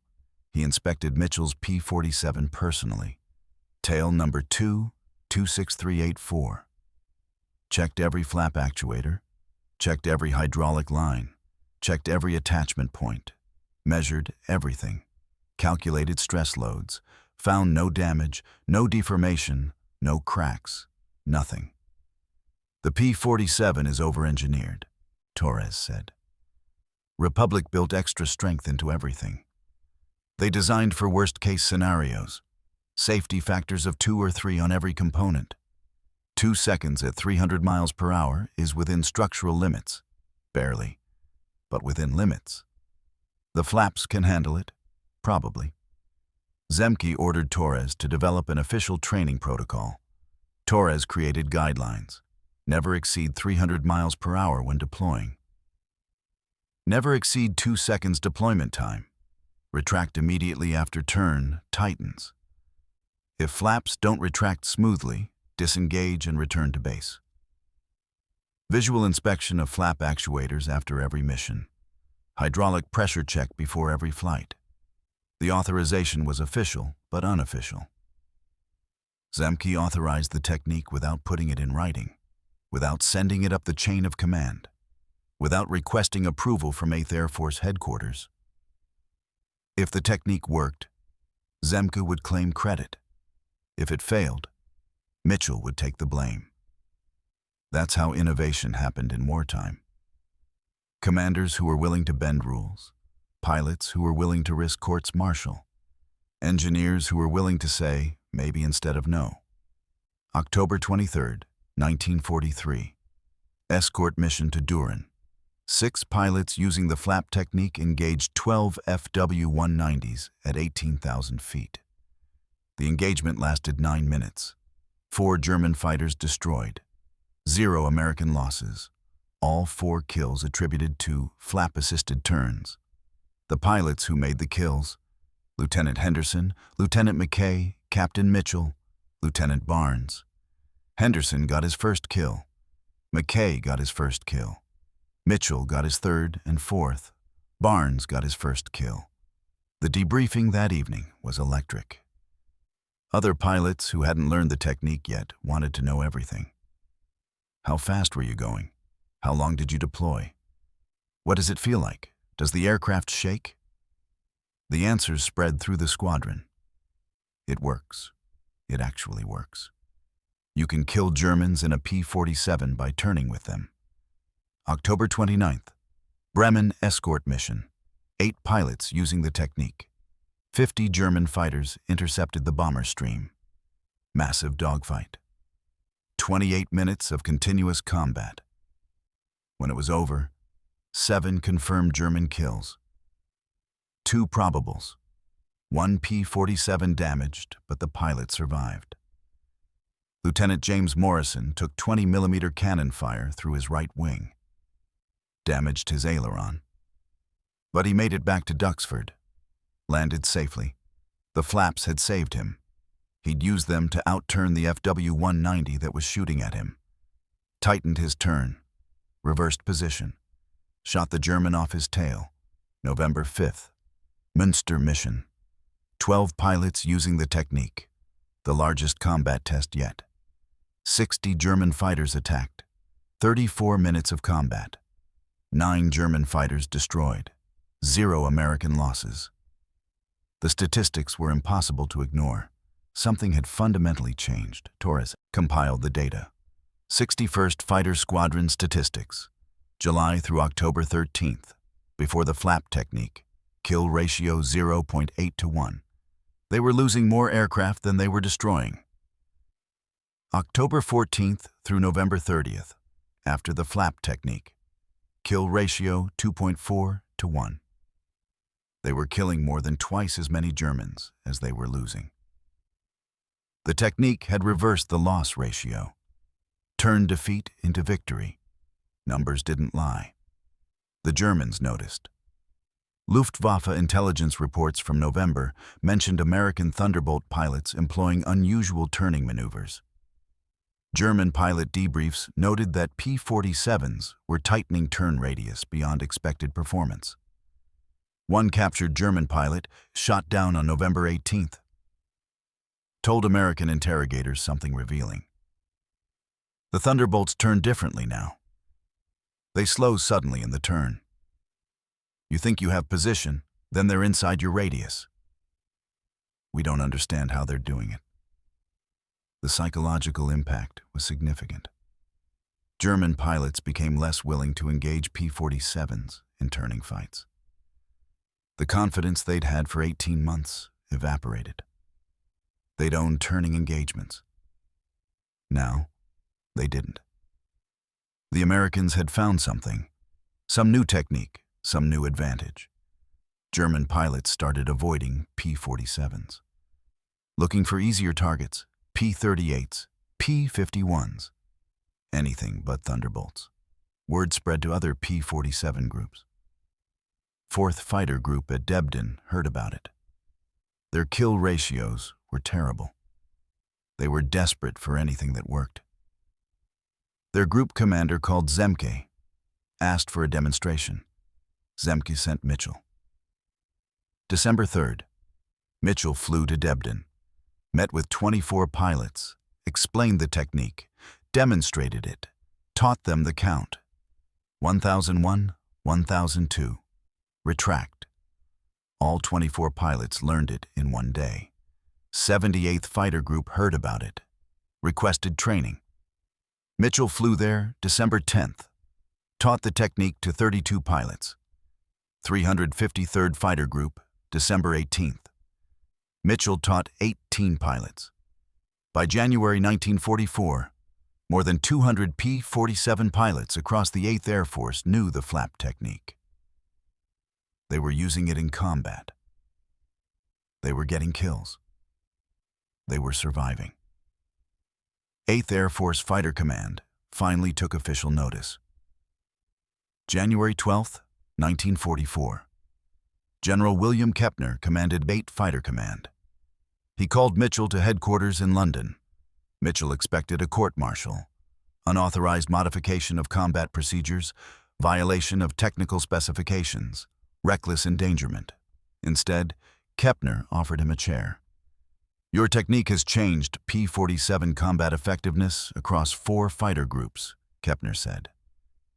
He inspected Mitchell's P-47 personally. Tail number 26384. Checked every flap actuator, checked every hydraulic line, checked every attachment point, measured everything, calculated stress loads, found no damage, no deformation, no cracks, nothing. The P-47 is over-engineered, Torres said. Republic built extra strength into everything. They designed for worst-case scenarios, safety factors of 2 or 3 on every component. 2 seconds at 300 miles per hour is within structural limits, barely, but within limits. The flaps can handle it, probably. Zemke ordered Torres to develop an official training protocol. Torres created guidelines. Never exceed 300 miles per hour when deploying. Never exceed 2 seconds deployment time. Retract immediately after turn, tightens. If flaps don't retract smoothly, disengage and return to base. Visual inspection of flap actuators after every mission. Hydraulic pressure check before every flight. The authorization was official, but unofficial. Zemke authorized the technique without putting it in writing, without sending it up the chain of command, without requesting approval from 8th Air Force headquarters. If the technique worked, Zemke would claim credit. If it failed, Mitchell would take the blame. That's how innovation happened in wartime. Commanders who were willing to bend rules, pilots who were willing to risk courts-martial, engineers who were willing to say maybe instead of no. October 23rd, 1943. Escort mission to Durin. 6 pilots using the flap technique engaged 12 FW-190s at 18,000 feet. The engagement lasted 9 minutes. 4 German fighters destroyed. 0 American losses. All 4 kills attributed to flap-assisted turns. The pilots who made the kills: Lieutenant Henderson, Lieutenant McKay, Captain Mitchell, Lieutenant Barnes. Henderson got his first kill. McKay got his first kill. Mitchell got his 3rd and 4th. Barnes got his first kill. The debriefing that evening was electric. Other pilots who hadn't learned the technique yet wanted to know everything. How fast were you going? How long did you deploy? What does it feel like? Does the aircraft shake? The answers spread through the squadron. It works. It actually works. You can kill Germans in a P-47 by turning with them. October 29th. Bremen escort mission. 8 pilots using the technique. 50 German fighters intercepted the bomber stream. Massive dogfight. 28 minutes of continuous combat. When it was over, 7 confirmed German kills. 2 probables. 1 P-47 damaged, but the pilot survived. Lieutenant James Morrison took 20mm cannon fire through his right wing. Damaged his aileron. But he made it back to Duxford. Landed safely. The flaps had saved him. He'd used them to outturn the FW-190 that was shooting at him. Tightened his turn. Reversed position. Shot the German off his tail. November 5th. Münster mission. 12 pilots using the technique. The largest combat test yet. 60 German fighters attacked. 34 minutes of combat. 9 German fighters destroyed. 0 American losses. The statistics were impossible to ignore. Something had fundamentally changed. Torres compiled the data. 61st Fighter Squadron statistics. July through October 13th. Before the flap technique. Kill ratio 0.8 to 1. They were losing more aircraft than they were destroying. October 14th through November 30th. after the flap technique. Kill ratio 2.4 to 1. They were killing more than twice as many Germans as they were losing. The technique had reversed the loss ratio, turned defeat into victory. Numbers didn't lie. The Germans noticed. Luftwaffe intelligence reports from November mentioned American Thunderbolt pilots employing unusual turning maneuvers. German pilot debriefs noted that P-47s were tightening turn radius beyond expected performance. One captured German pilot, shot down on November 18th, told American interrogators something revealing. The Thunderbolts turn differently now. They slow suddenly in the turn. You think you have position, then they're inside your radius. We don't understand how they're doing it. The psychological impact was significant. German pilots became less willing to engage P-47s in turning fights. The confidence they'd had for 18 months evaporated. They'd owned turning engagements. Now, they didn't. The Americans had found something, some new technique, some new advantage. German pilots started avoiding P-47s, looking for easier targets, P-38s, P-51s, anything but Thunderbolts. Word spread to other P-47 groups. 4th Fighter Group at Debden heard about it. Their kill ratios were terrible. They were desperate for anything that worked. Their group commander, called Zemke, asked for a demonstration. Zemke sent Mitchell. December 3rd, Mitchell flew to Debden, met with 24 pilots, explained the technique, demonstrated it, taught them the count. 1001, 1002. Retract. All 24 pilots learned it in one day. 78th Fighter Group heard about it, requested training. Mitchell flew there December 10th, taught the technique to 32 pilots. 353rd Fighter Group, December 18th. Mitchell taught 18 pilots. By January 1944, more than 200 P-47 pilots across the 8th Air Force knew the flap technique. They were using it in combat. They were getting kills. They were surviving. 8th Air Force Fighter Command finally took official notice. January 12, 1944. General William Kepner commanded 8th Fighter Command. He called Mitchell to headquarters in London. Mitchell expected a court-martial, unauthorized modification of combat procedures, violation of technical specifications, reckless endangerment. Instead, Kepner offered him a chair. Your technique has changed P-47 combat effectiveness across 4 fighter groups, Kepner said.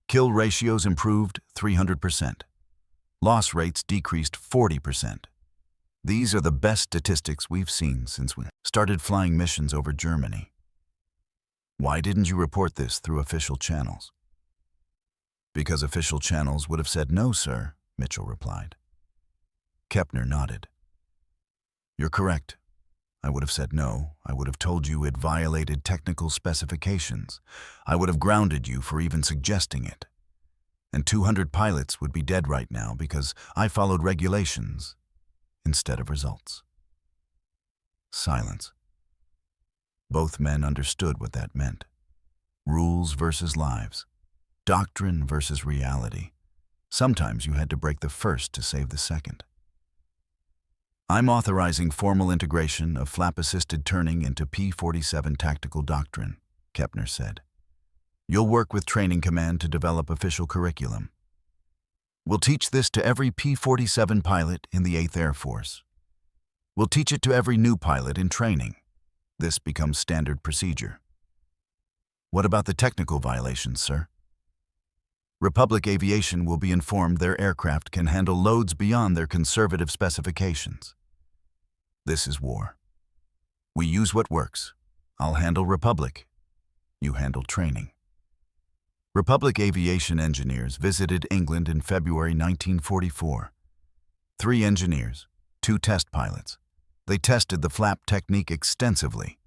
Kill ratios improved 300%. Loss rates decreased 40%. These are the best statistics we've seen since we started flying missions over Germany. Why didn't you report this through official channels? Because official channels would have said no, sir, Mitchell replied. Kepner nodded. You're correct. I would have said no. I would have told you it violated technical specifications. I would have grounded you for even suggesting it. And 200 pilots would be dead right now because I followed regulations instead of results. Silence. Both men understood what that meant. Rules versus lives. Doctrine versus reality. Sometimes you had to break the first to save the second. I'm authorizing formal integration of flap-assisted turning into P-47 tactical doctrine, Kepner said. You'll work with Training Command to develop official curriculum. We'll teach this to every P-47 pilot in the 8th Air Force. We'll teach it to every new pilot in training. This becomes standard procedure. What about the technical violations, sir? Republic Aviation will be informed their aircraft can handle loads beyond their conservative specifications. This is war. We use what works. I'll handle Republic. You handle training. Republic Aviation engineers visited England in February 1944. 3 engineers, 2 test pilots. They tested the flap technique extensively.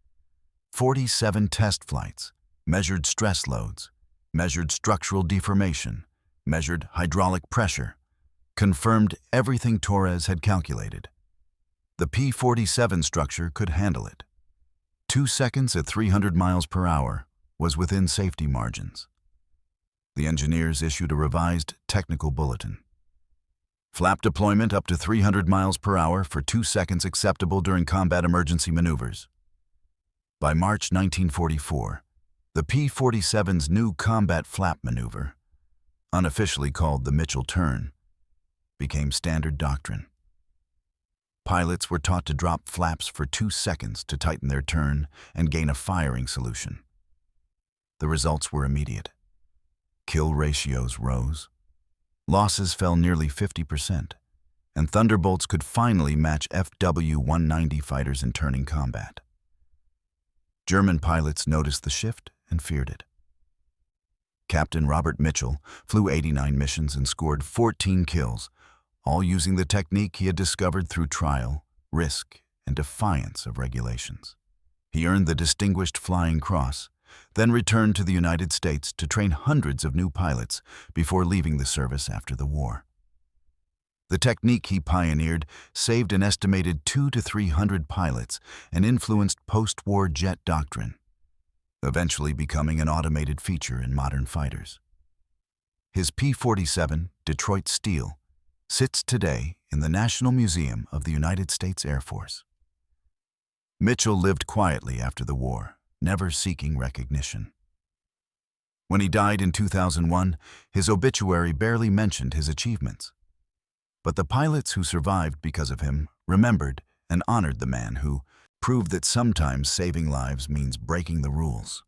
47 test flights, measured stress loads, measured structural deformation, measured hydraulic pressure, confirmed everything Torres had calculated. The P-47 structure could handle it. 2 seconds at 300 miles per hour was within safety margins. The engineers issued a revised technical bulletin. Flap deployment up to 300 miles per hour for 2 seconds acceptable during combat emergency maneuvers. By March 1944, the P-47's new combat flap maneuver, unofficially called the Mitchell turn, became standard doctrine. Pilots were taught to drop flaps for 2 seconds to tighten their turn and gain a firing solution. The results were immediate. Kill ratios rose. Losses fell nearly 50%, and Thunderbolts could finally match Fw-190 fighters in turning combat. German pilots noticed the shift and feared it. Captain Robert Mitchell flew 89 missions and scored 14 kills, all using the technique he had discovered through trial, risk, and defiance of regulations. He earned the Distinguished Flying Cross, then returned to the United States to train hundreds of new pilots before leaving the service after the war. The technique he pioneered saved an estimated 200 to 300 pilots and influenced post-war jet doctrine, eventually becoming an automated feature in modern fighters. His P-47, Detroit Steel, sits today in the National Museum of the United States Air Force. Mitchell lived quietly after the war, never seeking recognition. When he died in 2001, his obituary barely mentioned his achievements. But the pilots who survived because of him remembered and honored the man who proved that sometimes saving lives means breaking the rules.